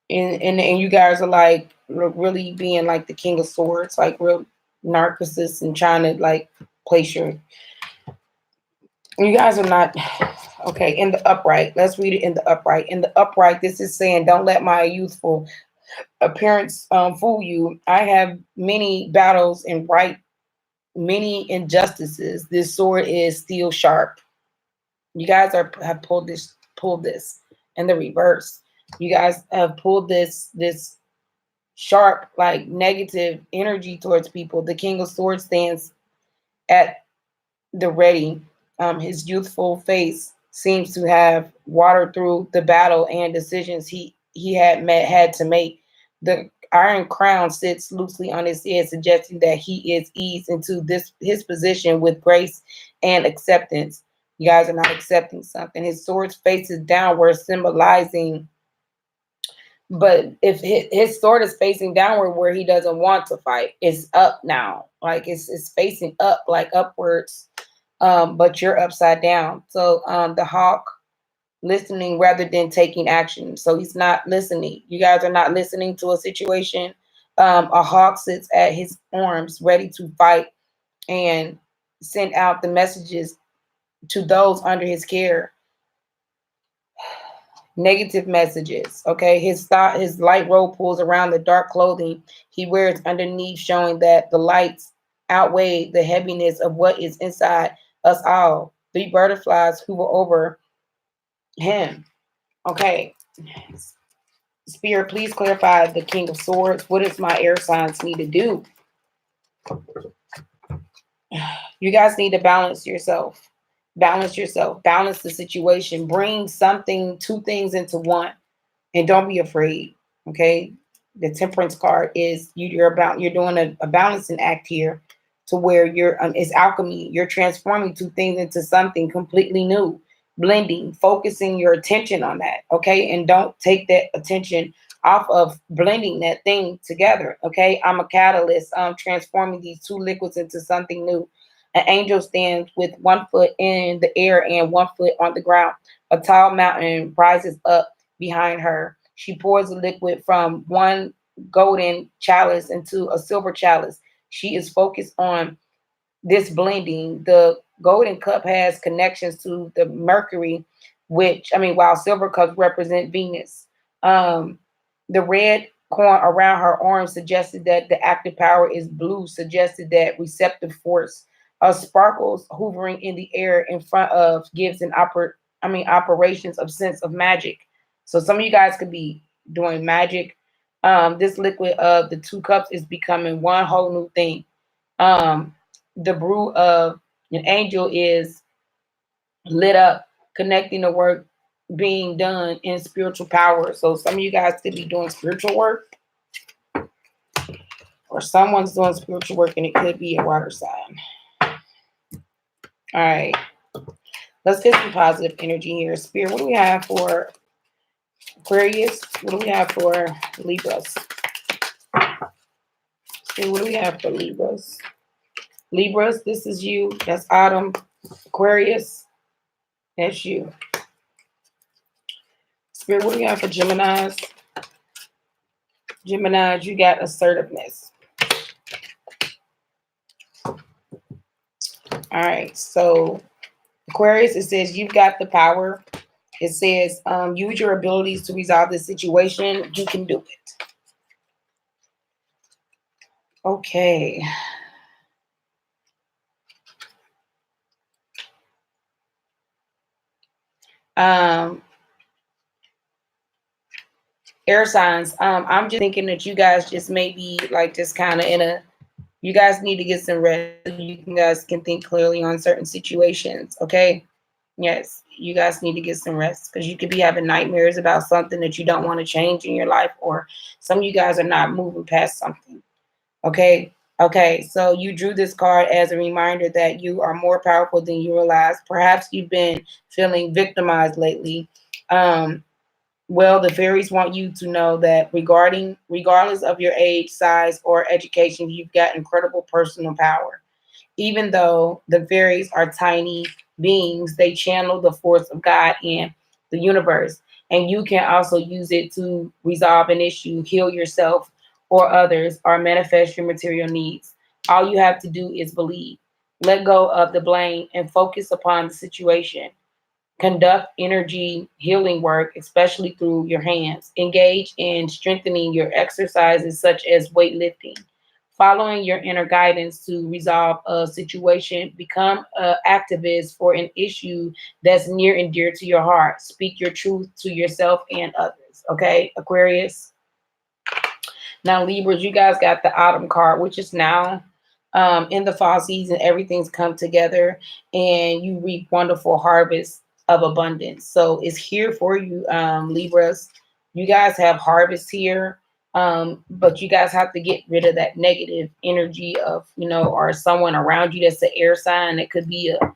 And you guys are like really being like the King of Swords, like real narcissists and trying to like place your. You guys are not okay. In the upright, let's read it in the upright. In the upright, this is saying, "Don't let my youthful appearance fool you. I have many battles and right many injustices. This sword is still sharp." You guys have pulled this in the reverse. You guys have pulled this sharp, like negative energy towards people. The King of Swords stands at the ready. His youthful face seems to have watered through the battle and decisions he had to make. The iron crown sits loosely on his head, suggesting that he is eased into his position with grace and acceptance. You guys are not accepting something. His sword faces downward, symbolizing. But if his sword is facing downward where he doesn't want to fight, it's up now. Like it's facing up, like upwards. But you're upside down. So the hawk listening rather than taking action. So he's not listening. You guys are not listening to a situation. A hawk sits at his arms, ready to fight and send out the messages to those under his care. Negative messages. Okay, his light robe pulls around the dark clothing he wears underneath, showing that the lights outweigh the heaviness of what is inside us all. Three butterflies hover over him. Okay, Spirit, please clarify the King of Swords. What does my air signs need to do? You guys need to balance yourself. Balance yourself. Balance the situation. Bring something, two things into one, and don't be afraid. Okay. The Temperance card is you're doing a balancing act here, to where you're it's alchemy. You're transforming two things into something completely new, blending, focusing your attention on that. Okay, and don't take that attention off of blending that thing together. Okay, I'm a catalyst. I'm transforming these two liquids into something new. An angel stands with one foot in the air and one foot on the ground. A tall mountain rises up behind her. She pours the liquid from one golden chalice into a silver chalice. She is focused on this blending. The golden cup has connections to the Mercury, while silver cups represent Venus. Um, the red coin around her arm suggested that the active power is blue, suggested that receptive force. Sparkles hovering in the air in front of gives operations of sense of magic. So some of you guys could be doing magic. This liquid of the two cups is becoming one whole new thing. The brew of an angel is lit up, connecting the work being done in spiritual power. So some of you guys could be doing spiritual work, or someone's doing spiritual work, and it could be a water sign. All right, let's get some positive energy here. Spirit, what do we have for Aquarius? What do we have for Libras? Spirit, what do we have for Libras? Libras, this is you. That's Autumn. Aquarius, that's you. Spirit, what do we have for Geminis? Geminis, you got assertiveness. All right, so Aquarius, it says you've got the power. It says use your abilities to resolve this situation. You can do it. Okay. Air signs. I'm just thinking that you guys just maybe like just kind of you guys need to get some rest. You guys can think clearly on certain situations. Okay. Yes, you guys need to get some rest, because you could be having nightmares about something that you don't want to change in your life, or some of you guys are not moving past something. Okay. Okay. So you drew this card as a reminder that you are more powerful than you realize. Perhaps you've been feeling victimized lately. Well, the fairies want you to know that regardless of your age, size, or education, you've got incredible personal power. Even though the fairies are tiny beings, they channel the force of God in the universe. And you can also use it to resolve an issue, heal yourself or others, or manifest your material needs. All you have to do is believe. Let go of the blame and focus upon the situation. Conduct energy healing work, especially through your hands. Engage in strengthening your exercises, such as weightlifting. Following your inner guidance to resolve a situation. Become an activist for an issue that's near and dear to your heart. Speak your truth to yourself and others. Okay, Aquarius? Now, Libras, you guys got the autumn card, which is now in the fall season. Everything's come together and you reap wonderful harvests of abundance. So it's here for you, Libras. You guys have harvest here, but you guys have to get rid of that negative energy of, or someone around you that's an air sign. It could be a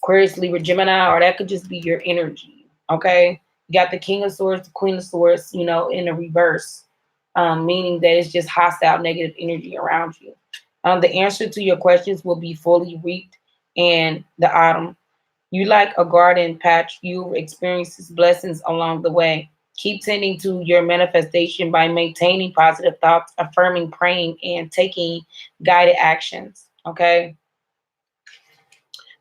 Aquarius, Libra, Gemini, or that could just be your energy. Okay. You got the King of Swords, the Queen of Swords, in the reverse, meaning that it's just hostile, negative energy around you. The answer to your questions will be fully reaped in the autumn. You like a garden patch, you experience blessings along the way. Keep tending to your manifestation by maintaining positive thoughts, affirming, praying, and taking guided actions. Okay.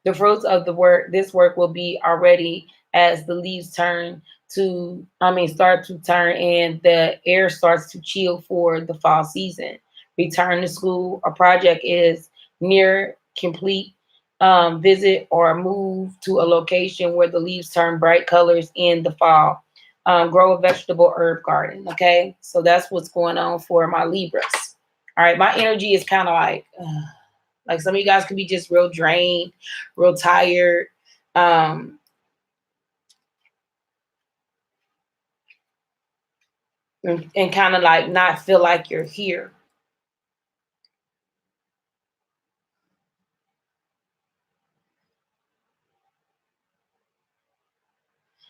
The fruits of this work will be already as the leaves start to turn and the air starts to chill for the fall season. Return to school. A project is near complete. Visit or move to a location where the leaves turn bright colors in the fall. Grow a vegetable herb garden. Okay, so that's what's going on for my Libras. All right, my energy is kind of like some of you guys could be just real drained, real tired. And kind of like not feel like you're here.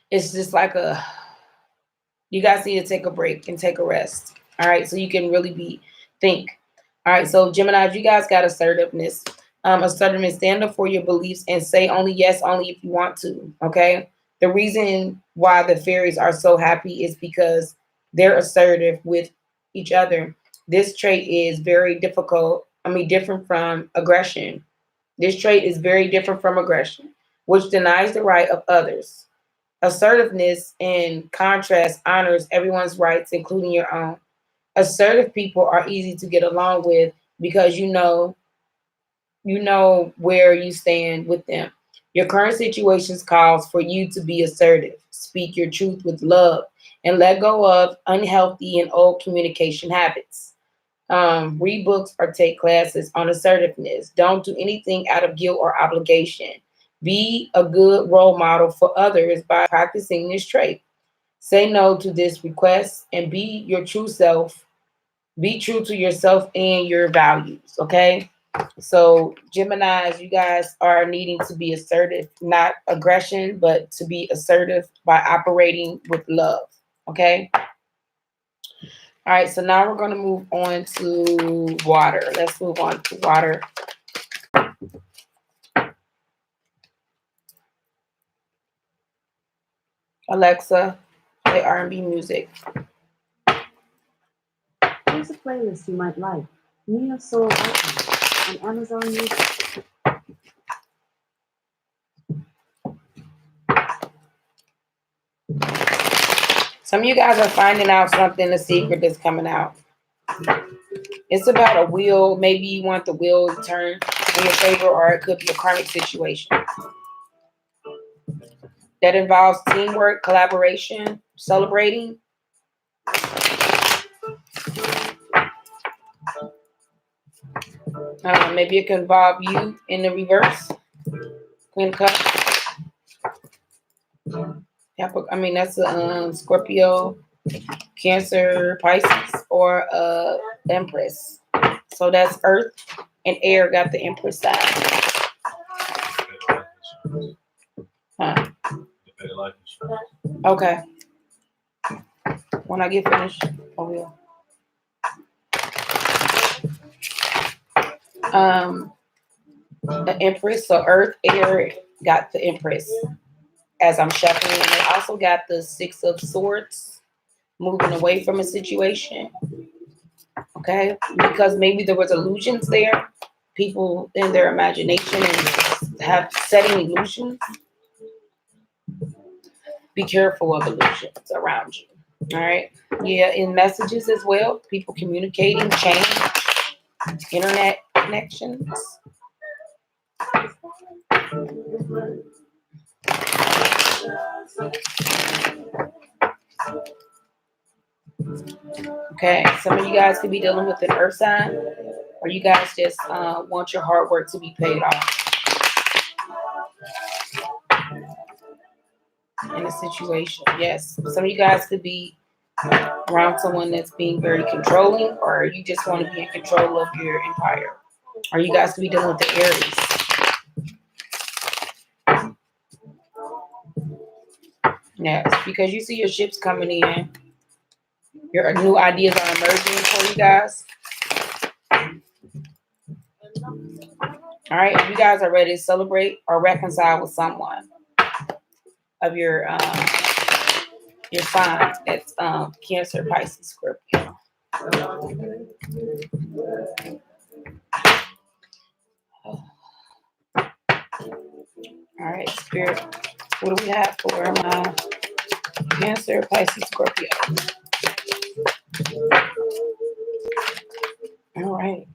It's just like you guys need to take a break and take a rest. All right, so you can really think. All right, so Gemini, you guys got assertiveness. Assertiveness, stand up for your beliefs and say only yes, only if you want to. Okay. The reason why the fairies are so happy is because they're assertive with each other. This trait is very different from aggression. This trait is very different from aggression, which denies the right of others. Assertiveness, in contrast, honors everyone's rights, including your own. Assertive people are easy to get along with because you know where you stand with them. Your current situations calls for you to be assertive. Speak your truth with love and let go of unhealthy and old communication habits. Read books or take classes on assertiveness. Don't do anything out of guilt or obligation. Be a good role model for others by practicing this trait. Say no to this request and be your true self. Be true to yourself and your values. Okay. So, Geminis, you guys are needing to be assertive, not aggression, but to be assertive by operating with love. Okay. All right. So now we're going to move on to water. Let's move on to water. Alexa, play R&B music. Here's a playlist you might like. Neo Soul Icon on Amazon Music. Some of you guys are finding out something, a secret that's coming out. It's about a wheel. Maybe you want the wheel to turn in your favor, or it could be a karmic situation that involves teamwork, collaboration, celebrating. Maybe it can involve you in the reverse. Queen of Cups. That's a Scorpio, Cancer, Pisces, or Empress. So that's Earth and Air got the Empress side. Huh? Okay. When I get finished, I will. The Empress, so Earth, Air got the Empress as I'm shuffling. And they also got the Six of Swords, moving away from a situation. Okay, because maybe there was illusions there. People in their imagination and have setting illusions. Be careful of illusions around you. All right. Yeah, in messages as well. People communicating, change, internet connections. Okay, some of you guys could be dealing with an earth sign, or you guys just want your hard work to be paid off in a situation. Yes, some of you guys could be around someone that's being very controlling, or you just want to be in control of your empire, or you guys could be dealing with the Aries. Yes, because you see your ships coming in. Your new ideas are emerging for you guys. All right, if you guys are ready to celebrate or reconcile with someone of your your sign. That's Cancer, Pisces, Scorpio. All right, Spirit. What do we have for my Cancer, Pisces, Scorpio? All right.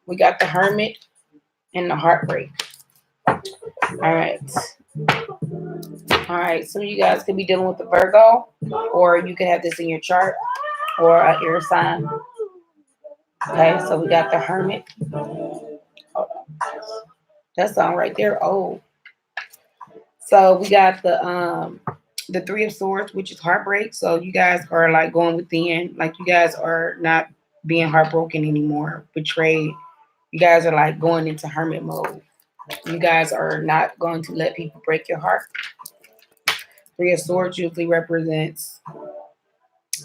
We got the Hermit and the Heartbreak. All right. All right. Some of you guys could be dealing with the Virgo, or you could have this in your chart or an air sign. Okay. So we got the Hermit. Hold on. That song right there. Oh. So we got the Three of Swords, which is heartbreak. So you guys are like going within, like you guys are not being heartbroken anymore, betrayed. You guys are like going into hermit mode. You guys are not going to let people break your heart. Three of Swords usually represents,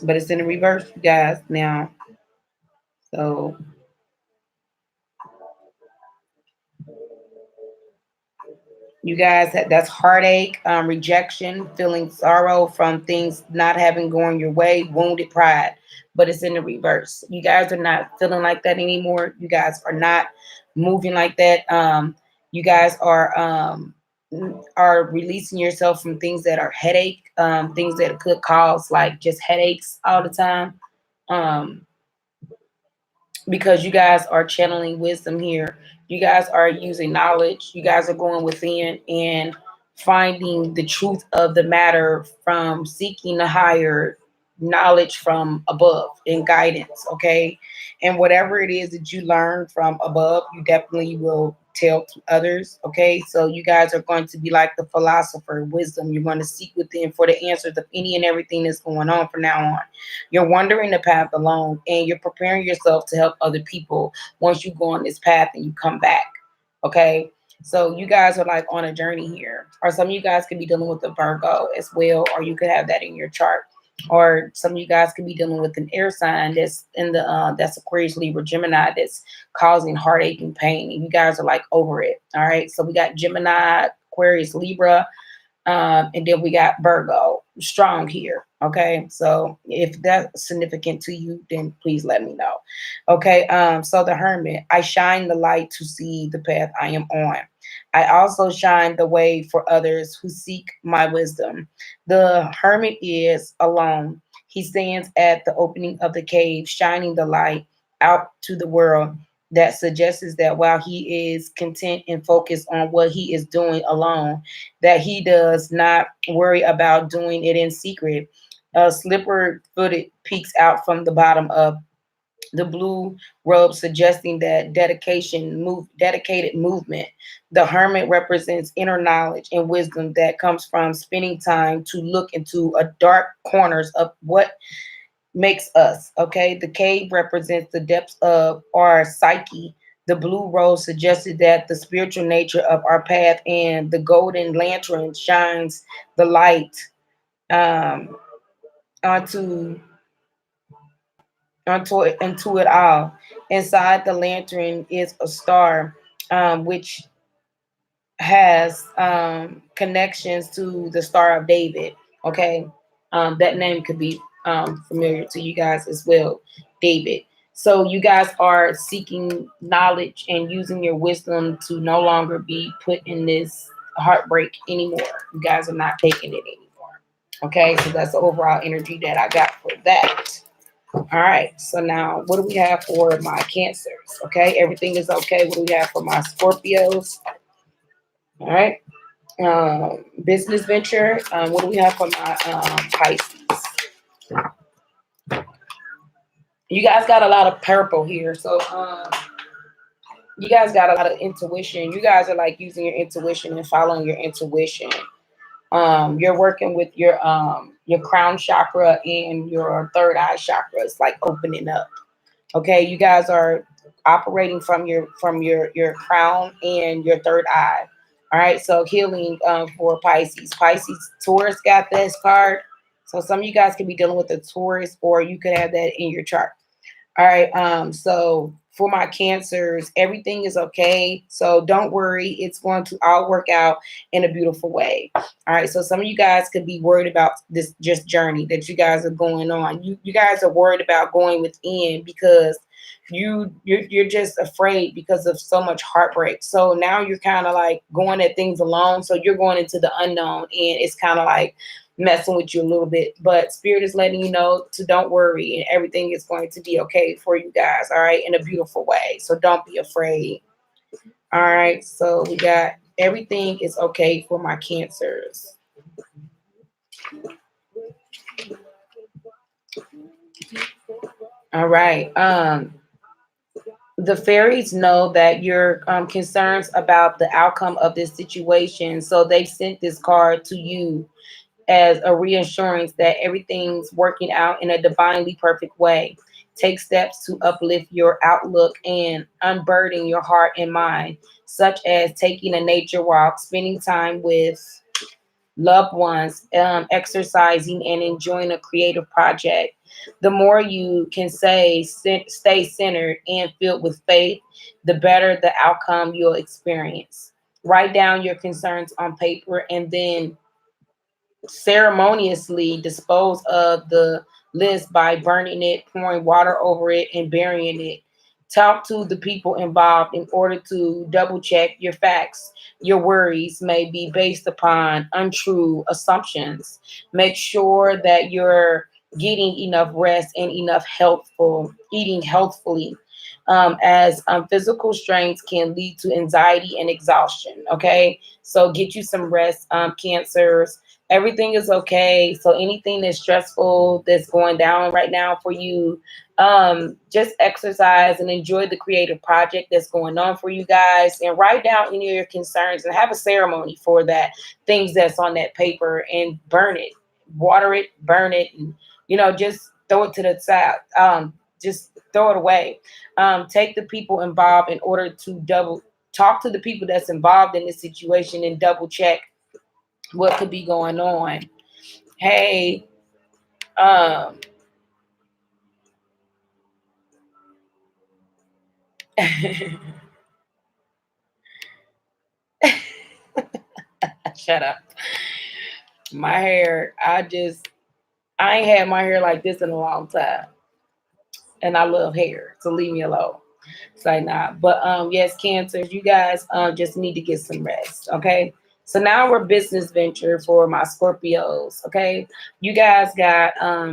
but it's in the reverse, you guys, now. So you guys, that's heartache, rejection, feeling sorrow from things not having gone your way, wounded pride, but it's in the reverse. You guys are not feeling like that anymore. You guys are not moving like that. You guys are releasing yourself from things that are headache, things that could cause like just headaches all the time. Um, because you guys are channeling wisdom here. You guys are using knowledge. You guys are going within and finding the truth of the matter from seeking the higher knowledge from above and guidance. Okay. And whatever it is that you learn from above, you definitely will tell to others. Okay. So you guys are going to be like the philosopher, wisdom. You're going to seek within for the answers of any and everything that's going on from now on. You're wandering the path alone and you're preparing yourself to help other people once you go on this path and you come back. Okay. So you guys are like on a journey here. Or some of you guys could be dealing with a Virgo as well, or you could have that in your chart. Or some of you guys could be dealing with an air sign that's in the that's Aquarius, Libra, Gemini, that's causing heartache and pain. And you guys are like over it. All right. So we got Gemini, Aquarius, Libra, and then we got Virgo strong here. Okay. So if that's significant to you, then please let me know. Okay. So the Hermit, I shine the light to see the path I am on. I also shine the way for others who seek my wisdom. The Hermit is alone. He stands at the opening of the cave, shining the light out to the world. That suggests that while he is content and focused on what he is doing alone, that he does not worry about doing it in secret. A slipper footed peeks out from the bottom of the blue robe, suggesting that dedicated movement. The hermit represents inner knowledge and wisdom that comes from spending time to look into a dark corners of what makes us. Okay, the cave represents the depths of our psyche. The blue rose suggested that the spiritual nature of our path, and the golden lantern shines the light um, onto into it all. Inside the lantern is a star, which has connections to the Star of David. Okay, that name could be familiar to you guys as well, David. So you guys are seeking knowledge and using your wisdom to no longer be put in this heartbreak anymore. You guys are not taking it anymore. Okay, so that's the overall energy that I got for that. All right, so now what do we have for my Cancers? Okay, everything is okay. What do we have for my Scorpios? All right, business venture. What do we have for my Pisces? You guys got a lot of purple here, so you guys got a lot of intuition. You guys are like using your intuition and following your intuition. You're working with your crown chakra and your third eye chakra. It's like opening up. Okay, you guys are operating from your crown and your third eye. All right, so healing for Pisces. Pisces, Taurus got this card. So some of you guys could be dealing with a Taurus, or you could have that in your chart. All right. So for my cancers, everything is okay. So don't worry. It's going to all work out in a beautiful way. All right. So some of you guys could be worried about this just journey that you guys are going on. You guys are worried about going within because you're just afraid because of so much heartbreak. So now you're kind of like going at things alone. So you're going into the unknown, and it's kind of like messing with you a little bit. But spirit is letting you know to don't worry, and everything is going to be okay for you guys. All right, in a beautiful way. So don't be afraid. All right. So we got everything is okay for my cancers. All right. The fairies know that you're concerns about the outcome of this situation, so they sent this card to you as a reassurance that everything's working out in a divinely perfect way. Take steps to uplift your outlook and unburden your heart and mind, such as taking a nature walk, spending time with loved ones, exercising, and enjoying a creative project. The more you can stay centered and filled with faith, the better the outcome you'll experience. Write down your concerns on paper and then ceremoniously dispose of the list by burning it, pouring water over it, and burying it. Talk to the people involved in order to double check your facts. Your worries may be based upon untrue assumptions. Make sure that you're getting enough rest and enough healthful eating healthfully, as physical strains can lead to anxiety and exhaustion. Okay, so get you some rest, cancers. Everything is okay. So anything that's stressful that's going down right now for you, just exercise and enjoy the creative project that's going on for you guys, and write down any of your concerns and have a ceremony for that, things that's on that paper, and burn it, water it, burn it, and just throw it to the side. Just throw it away. Take the people involved in order to double talk to the people that's involved in this situation and double check what could be going on. Hey, um, shut up. My hair, I ain't had my hair like this in a long time, and I love hair, so leave me alone. It's like nah, but yes, cancers, you guys just need to get some rest, okay? So now we're business venture for my Scorpios, okay? You guys got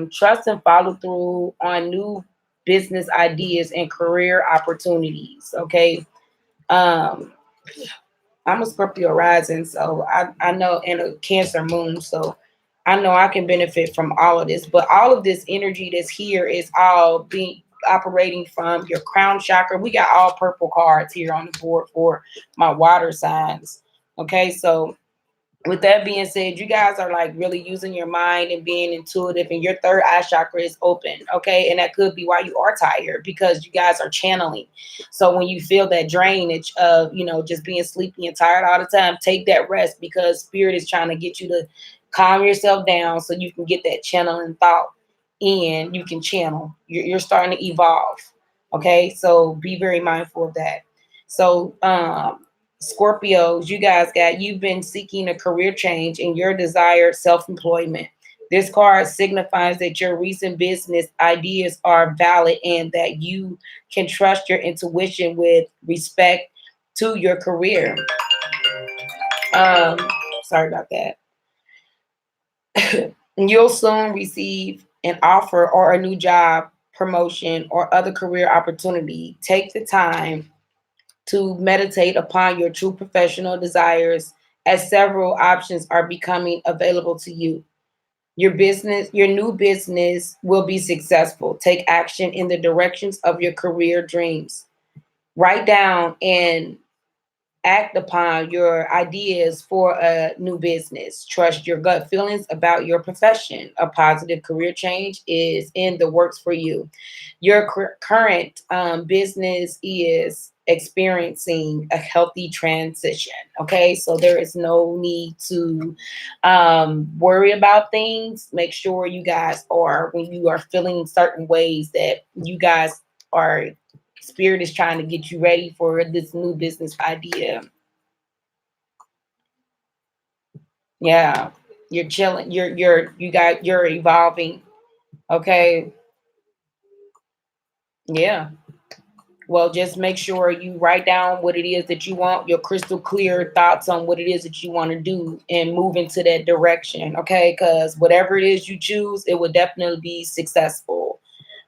trust and follow through on new business ideas and career opportunities, okay? Um, I'm a Scorpio rising, so I know, and a Cancer moon, so I know I can benefit from all of this. But all of this energy that's here is all being operating from your crown chakra. We got all purple cards here on the board for my water signs. Okay, so with that being said, you guys are like really using your mind and being intuitive, and your third eye chakra is open. Okay, and that could be why you are tired, because you guys are channeling. So when you feel that drainage of just being sleepy and tired all the time, take that rest, because spirit is trying to get you to calm yourself down so you can get that channeling thought in. You can channel. You're starting to evolve. Okay, so be very mindful of that. So Scorpios, you've been seeking a career change in your desired self-employment. This card signifies that your recent business ideas are valid and that you can trust your intuition with respect to your career. Um, Sorry about that. You'll soon receive an offer or a new job, promotion, or other career opportunity. Take the time to meditate upon your true professional desires, as several options are becoming available to you. Your new business will be successful. Take action in the directions of your career dreams. Write down and act upon your ideas for a new business. Trust your gut feelings about your profession. A positive career change is in the works for you. Your current business is experiencing a healthy transition. Okay, so there is no need to worry about things. Make sure you guys are, when you are feeling certain ways, that you guys or spirit is trying to get you ready for this new business idea. Yeah, you're chilling. You're evolving. Okay. Yeah. Well, just make sure you write down what it is that you want, your crystal clear thoughts on what it is that you want to do and move into that direction. Okay. Because whatever it is you choose, it will definitely be successful.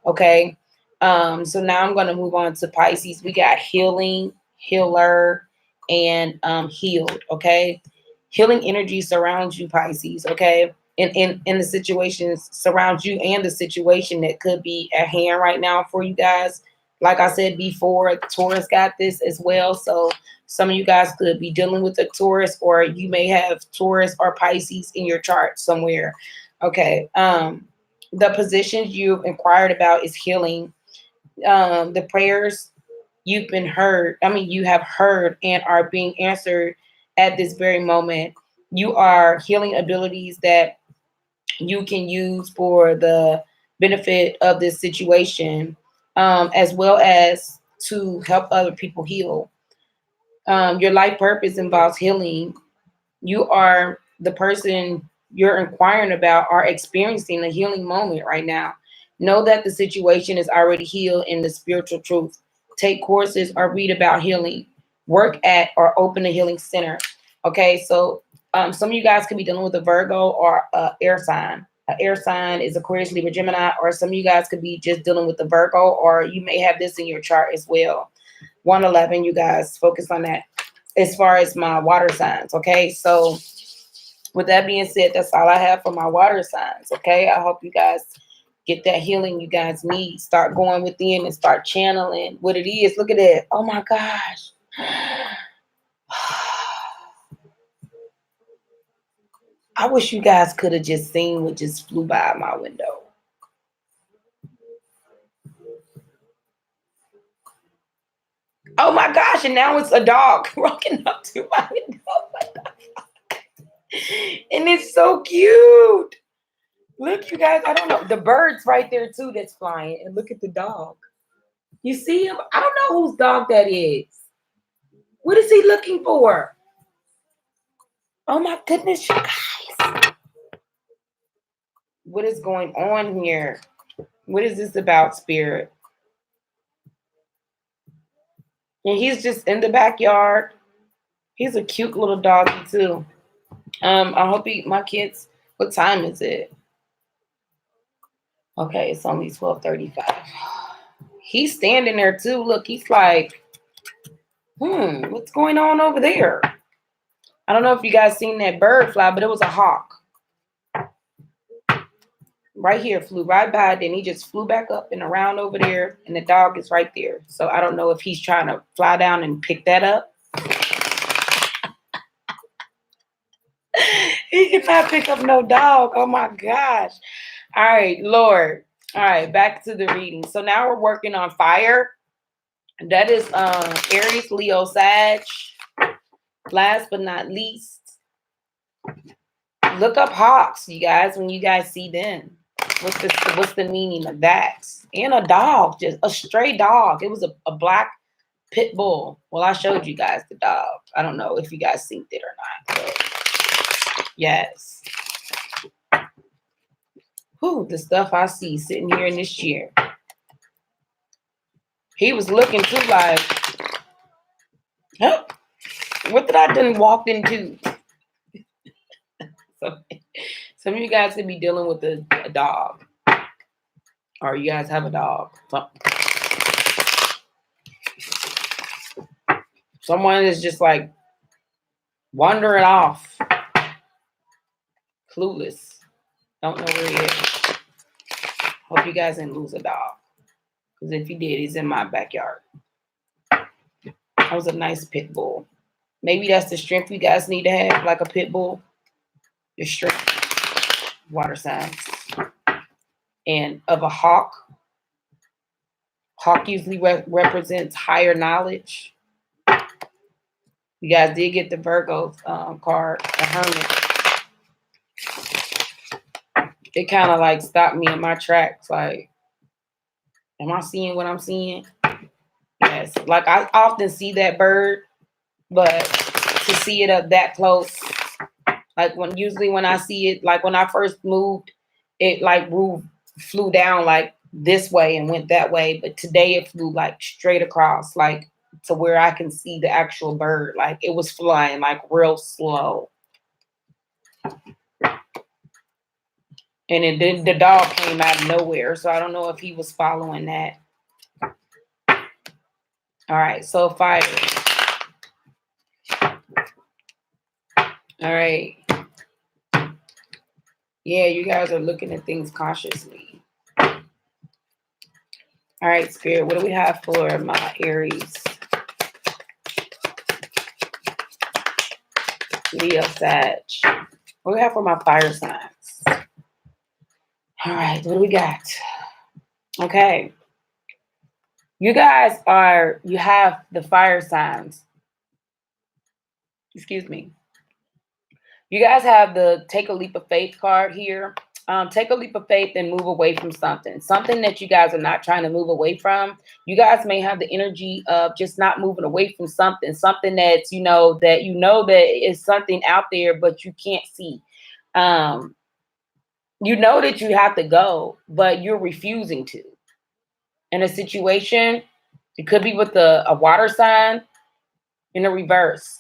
Okay. So now I'm going to move on to Pisces. We got healing, healer, and healed. Okay. Healing energy surrounds you, Pisces. Okay. In the situations surrounds you and the situation that could be at hand right now for you guys. Like I said before, Taurus got this as well. So some of you guys could be dealing with a Taurus, or you may have Taurus or Pisces in your chart somewhere. Okay. The positions you've inquired about is healing. The prayers you have heard and are being answered at this very moment. You are healing abilities that you can use for the benefit of this situation, as well as to help other people heal. Your life purpose involves healing. You are the person you're inquiring about are experiencing a healing moment right now. Know that the situation is already healed in the spiritual truth. Take courses or read about healing. Work at or open a healing center. Okay, so some of you guys could be dealing with a Virgo or a air sign. An air sign is Aquarius, Libra, Gemini, or some of you guys could be just dealing with the Virgo, or you may have this in your chart as well. 111, you guys focus on that as far as my water signs. Okay, so with that being said, that's all I have for my water signs. Okay, I hope you guys get that healing you guys need. Start going within and start channeling what it is. Look at it. Oh my gosh. I wish you guys could have just seen what just flew by my window. Oh my gosh, and now it's a dog walking up to my window. And it's so cute. Look, you guys, I don't know. The bird's right there too that's flying. And look at the dog. You see him? I don't know whose dog that is. What is he looking for? Oh my goodness, you guys. What is going on here? What is this about, spirit? And he's just in the backyard. He's a cute little doggy too. I hope my kids, what time is it? Okay, it's only 12:35. He's standing there too. Look, he's like, what's going on over there? I don't know if you guys seen that bird fly, but it was a hawk. Right here, flew right by, then he just flew back up and around over there, and the dog is right there. So I don't know if he's trying to fly down and pick that up. He cannot pick up no dog. Oh my gosh. All right, Lord. All right, back to the reading. So now we're working on fire. That is Aries, Leo, Sag. Last but not least, look up hawks, you guys, when you guys see them. What's the meaning of that? And a dog, just a stray dog. It was a black pit bull. Well, I showed you guys the dog. I don't know if you guys seen it or not. But yes. Whew, the stuff I see sitting here in this chair. He was looking too like, huh? What did I done walked into? So, some of you guys could be dealing with a dog. Or you guys have a dog. Someone is just like wandering off. Clueless. Don't know where he is. Hope you guys didn't lose a dog. Because if you did, he's in my backyard. That was a nice pit bull. Maybe that's the strength you guys need to have, like a pit bull. Your strength. Water signs. And of a hawk. Hawk usually represents higher knowledge. You guys did get the Virgo card, the Hermit. It kind of like stopped me in my tracks. Like, Am I seeing what I'm seeing? Yes. Like I often see that bird, but to see it up that close, like when I see it, like when I first moved, it like flew down like this way and went that way. But today it flew like straight across, like to where I can see the actual bird. Like it was flying like real slow. And it did, the dog came out of nowhere. So I don't know if he was following that. All right, so fire. All right. Yeah, you guys are looking at things cautiously. All right, Spirit, what do we have for my Aries? Leo, Sag. What do we have for my fire signs? All right, what do we got? Okay. You have the fire signs. Excuse me. You guys have the take a leap of faith card here. Take a leap of faith and move away from something that you guys are not trying to move away from. You guys may have the energy of just not moving away from something that's that is something out there, but you can't see. You know that you have to go, but you're refusing to. In a situation, it could be with a water sign in the reverse.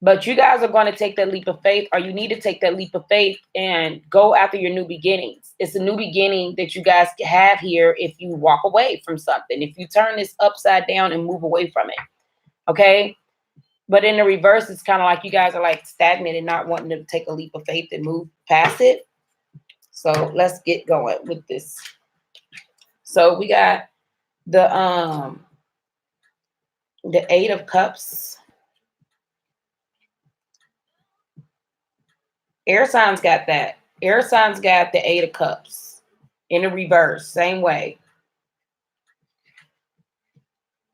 But you guys are going to take that leap of faith, or you need to take that leap of faith and go after your new beginnings. It's a new beginning that you guys have here if you walk away from something, if you turn this upside down and move away from it. Okay? But in the reverse, it's kind of like you guys are like stagnant and not wanting to take a leap of faith and move past it. So let's get going with this. So we got the Eight of Cups. Air signs got that. Air signs got the Eight of Cups in the reverse, same way.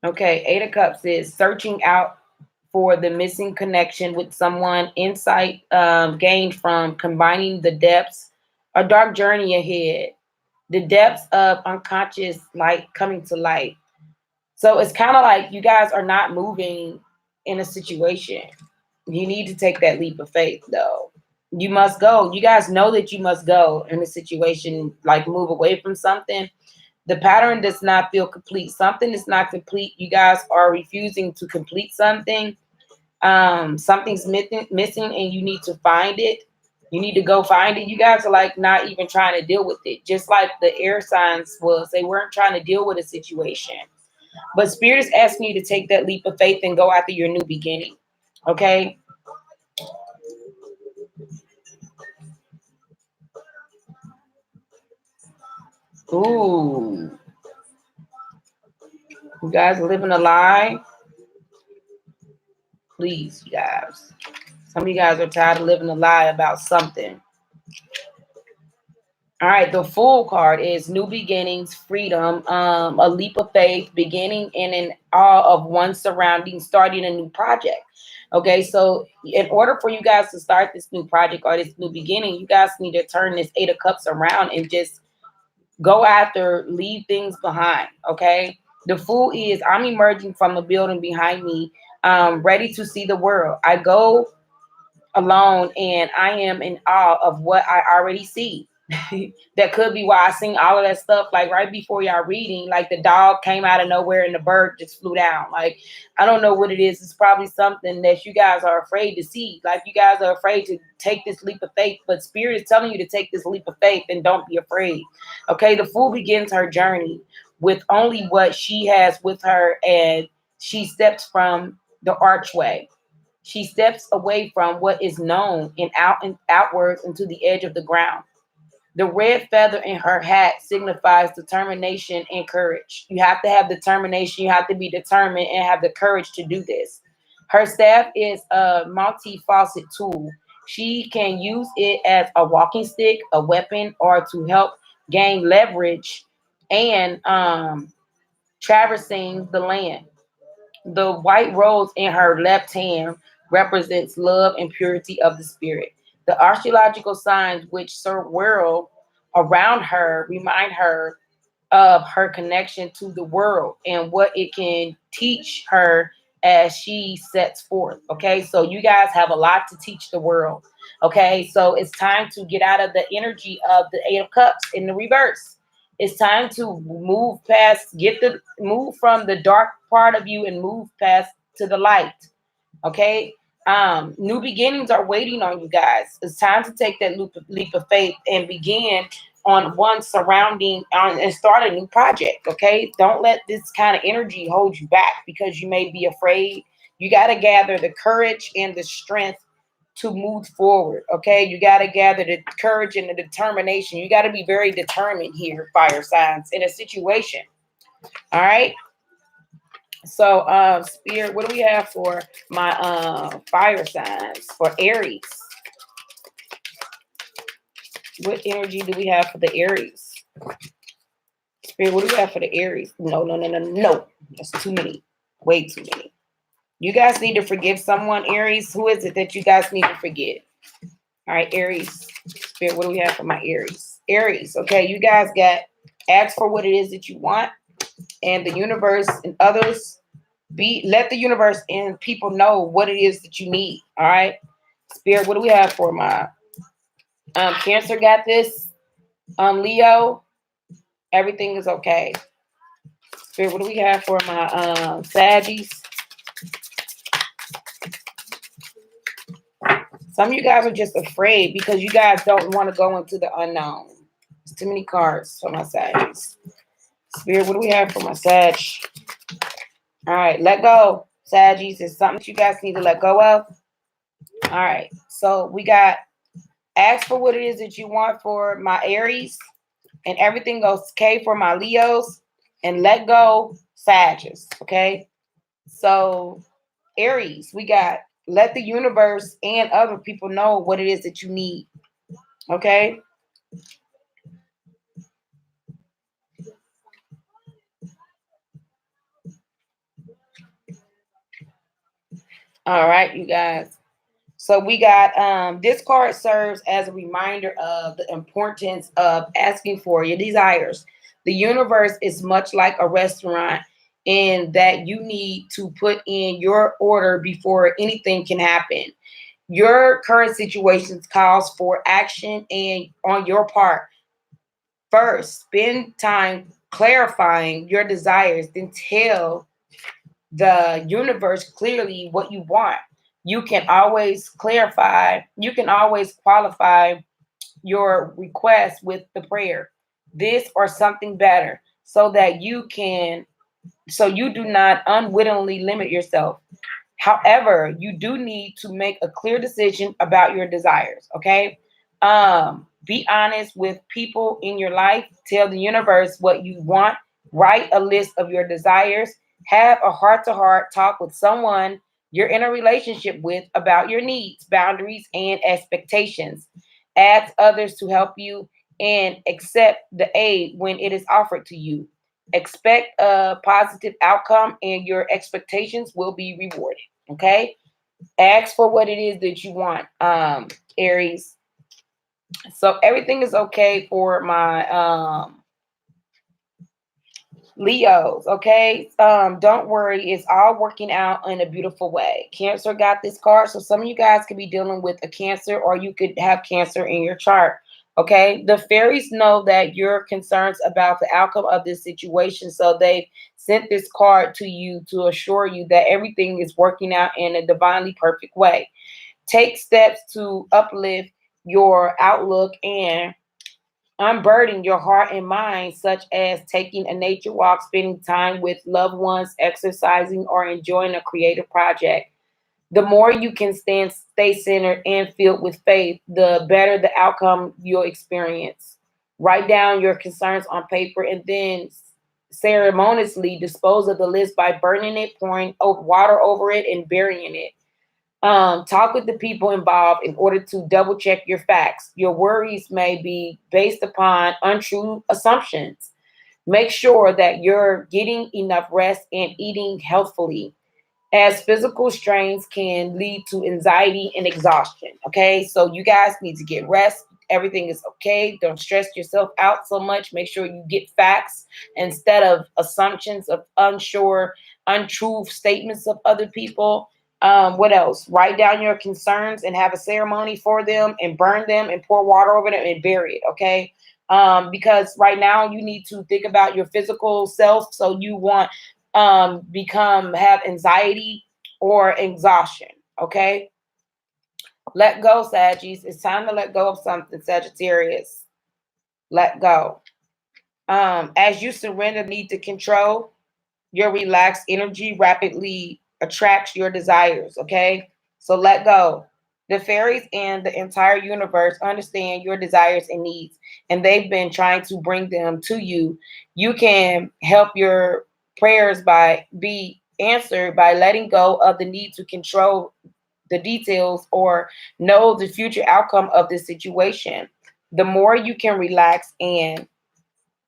Okay, Eight of Cups is searching out for the missing connection with someone, insight gained from combining the depths, a dark journey ahead, the depths of unconscious light coming to light. So it's kind of like you guys are not moving in a situation. You need to take that leap of faith, though. You must go. You guys know that you must go in a situation, like move away from something. The pattern does not feel complete. Something is not complete. You guys are refusing to complete something. Something's missing, and you need to find it. You need to go find it. You guys are like not even trying to deal with it. Just like the air signs was, they weren't trying to deal with a situation. But Spirit is asking you to take that leap of faith and go after your new beginning. Okay? Ooh. You guys are living a lie? Please, you guys. Some of you guys are tired of living a lie about something. All right, the Fool card is new beginnings, freedom, a leap of faith, beginning in an awe of one's surroundings, starting a new project. Okay, so in order for you guys to start this new project or this new beginning, you guys need to turn this Eight of Cups around and just go after, leave things behind. Okay, the Fool is, I'm emerging from a building behind me, ready to see the world. I go alone and I am in awe of what I already see. That could be why I sing all of that stuff. Like right before y'all reading, like the dog came out of nowhere and the bird just flew down. Like, I don't know what it is. It's probably something that you guys are afraid to see. Like you guys are afraid to take this leap of faith, but Spirit is telling you to take this leap of faith and don't be afraid. Okay, the Fool begins her journey with only what she has with her, and she steps from the archway. She steps away from what is known and outwards into the edge of the ground. The red feather in her hat signifies determination and courage. You have to have determination. You have to be determined and have the courage to do this. Her staff is a multi-faceted tool. She can use it as a walking stick, a weapon, or to help gain leverage and traversing the land. The white rose in her left hand represents love and purity of the spirit. The astrological signs which swirl around her remind her of her connection to the world and what it can teach her as she sets forth. Okay, so you guys have a lot to teach the world. Okay, so it's time to get out of the energy of the Eight of Cups in the reverse. It's time to move past, move from the dark part of you and move past to the light. Okay, new beginnings are waiting on you guys. It's time to take that leap of faith and begin on one surrounding and start a new project. Okay, don't let this kind of energy hold you back because you may be afraid. You got to gather the courage and the strength to move forward. Okay, you got to gather the courage and the determination. You got to be very determined here, fire signs, in a situation. All right. So, Spirit, what do we have for my fire signs for Aries? What energy do we have for the Aries? Spirit, what do we have for the Aries? No. That's too many. Way too many. You guys need to forgive someone, Aries. Who is it that you guys need to forgive? All right, Aries. Spirit, what do we have for my Aries? Aries, okay, you guys got ask for what it is that you want, and the universe and others let the universe and people know what it is that you need. All right, Spirit, what do we have for my Cancer? Got this. Leo, everything is okay. Spirit, what do we have for my Saggies? Some of you guys are just afraid because you guys don't want to go into the unknown. There's too many cards for my Saggies. Spirit, what do we have for my Sag? All right, let go. Saggies is something that you guys need to let go of. All right, so we got ask for what it is that you want for my Aries, and everything goes okay for my Leos, and let go Sagittarius. Okay, so Aries, we got let the universe and other people know what it is that you need. Okay. All right, you guys. So we got this card serves as a reminder of the importance of asking for your desires. The universe is much like a restaurant in that you need to put in your order before anything can happen. Your current situations calls for action and on your part. First, spend time clarifying your desires, then tell the universe clearly what you want. You can always clarify, you can always qualify your request with the prayer, this or something better, so that so you do not unwittingly limit yourself. However, you do need to make a clear decision about your desires. Okay. Be honest with people in your life. Tell the universe what you want. Write a list of your desires. Have a heart-to-heart talk with someone you're in a relationship with about your needs, boundaries, and expectations. Ask others to help you and accept the aid when it is offered to you. Expect a positive outcome, and your expectations will be rewarded. Okay. Ask for what it is that you want, Aries. So everything is okay for my Leos, okay? Don't worry, it's all working out in a beautiful way. Cancer got this card, so some of you guys could be dealing with a Cancer, or you could have Cancer in your chart, okay? The fairies know that you're concerned about the outcome of this situation, so they sent this card to you to assure you that everything is working out in a divinely perfect way. Take steps to uplift your outlook and unburden your heart and mind, such as taking a nature walk, spending time with loved ones, exercising, or enjoying a creative project. The more you can stay centered and filled with faith, the better the outcome you'll experience. Write down your concerns on paper and then ceremoniously dispose of the list by burning it, pouring water over it, and burying it. Talk with the people involved in order to double check your facts. Your worries may be based upon untrue assumptions. Make sure that you're getting enough rest and eating healthfully, as physical strains can lead to anxiety and exhaustion. Okay, so you guys need to get rest. everything is okay. Don't stress yourself out so much. Make sure you get facts instead of assumptions of untrue statements of other people. What else? Write down your concerns and have a ceremony for them and burn them and pour water over them and bury it. Okay. Because right now you need to think about your physical self. So you want have anxiety or exhaustion. Okay. Let go, Sagittarius. It's time to let go of something, Sagittarius. Let go. As you surrender the need to control, your relaxed energy rapidly attracts your desires. Okay. So let go. The fairies and the entire universe understand your desires and needs, and they've been trying to bring them to you. You can help your prayers by be answered by letting go of the need to control the details or know the future outcome of the situation. The more you can relax and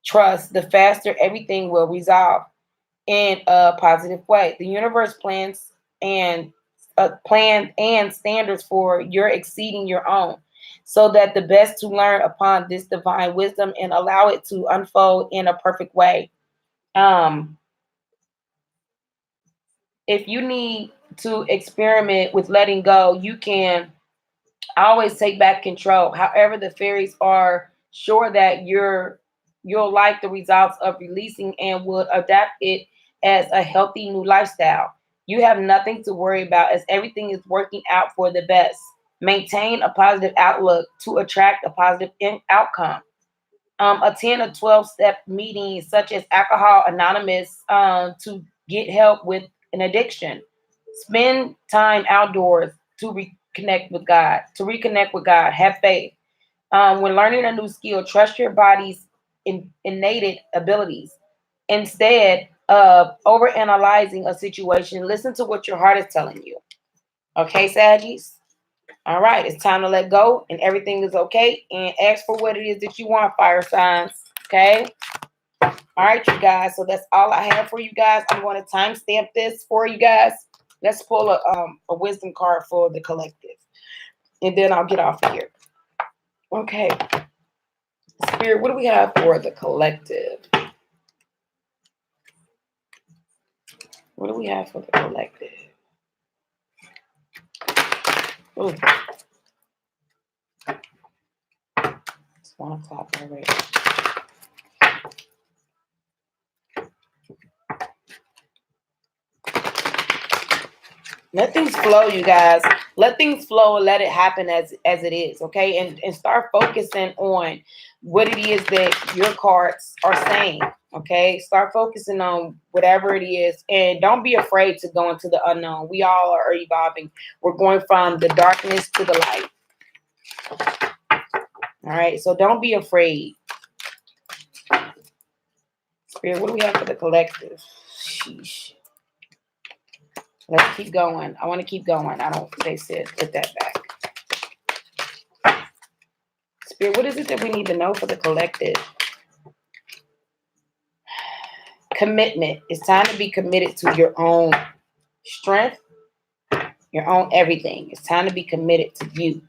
trust, the faster everything will resolve in a positive way. The universe and plan and standards for your exceeding your own, so that the best to learn upon this divine wisdom and allow it to unfold in a perfect way. Um, if you need to experiment with letting go, you can always take back control. However, the fairies are sure that you'll like the results of releasing and would adapt it as a healthy new lifestyle. You have nothing to worry about as everything is working out for the best. Maintain a positive outlook to attract a positive outcome. Attend a 12-step meeting such as Alcohol Anonymous to get help with an addiction. Spend time outdoors to reconnect with God. Have faith. When learning a new skill, trust your body's innate abilities. Instead of overanalyzing a situation, listen to what your heart is telling you. Okay, Saggies? All right, it's time to let go and everything is okay. And ask for what it is that you want, fire signs. Okay? All right, you guys. So that's all I have for you guys. I'm going to timestamp this for you guys. Let's pull a wisdom card for the collective. And then I'll get off of here. Okay. Spirit, what do we have for the collective? What do we have for the collective? Ooh. It's 1 o'clock already. Let things flow, you guys. Let things flow and let it happen as it is, okay? And start focusing on what it is that your cards are saying, okay? Start focusing on whatever it is. And don't be afraid to go into the unknown. We all are evolving. We're going from the darkness to the light. All right? So don't be afraid. Spirit, what do we have for the collective? Sheesh. Let's keep going. I want to keep going. They said, put that back. Spirit, what is it that we need to know for the collective? Commitment. It's time to be committed to your own strength, your own everything. It's time to be committed to you.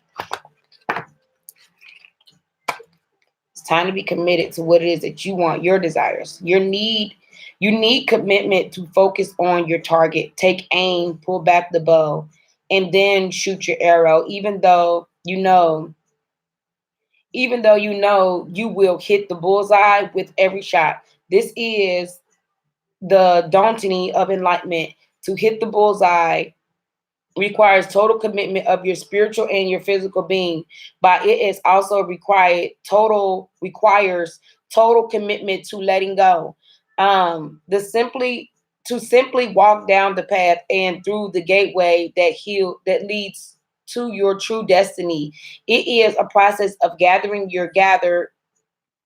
It's time to be committed to what it is that you want, your desires, your need. You need commitment to focus on your target. Take aim, pull back the bow, and then shoot your arrow, even though you know you will hit the bullseye with every shot. This is the daunting of enlightenment. To hit the bullseye requires total commitment of your spiritual and your physical being, but it is also requires total commitment to letting go. To simply walk down the path and through the gateway that leads to your true destiny. It is a process of gathering your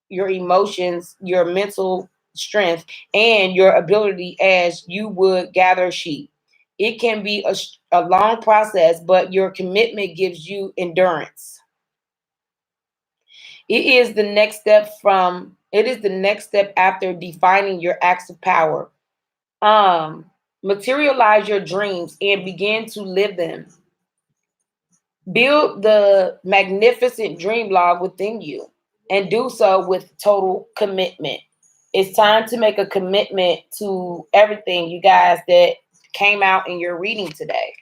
emotions, your mental strength, and your ability as you would gather sheep. It can be a long process, but your commitment gives you endurance. It is the next step after defining your acts of power. Materialize your dreams and begin to live them. Build the magnificent dream log within you and do so with total commitment. It's time to make a commitment to everything, you guys, that came out in your reading today.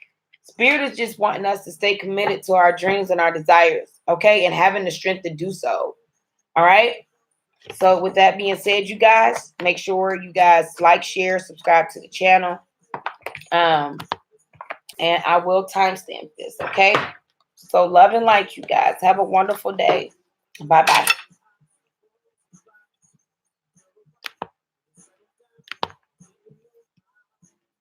Spirit is just wanting us to stay committed to our dreams and our desires, okay? And having the strength to do so. All right? So with that being said, you guys, make sure you guys like, share, subscribe to the channel. And I will timestamp this, okay? So love and light, you guys. Have a wonderful day. Bye-bye.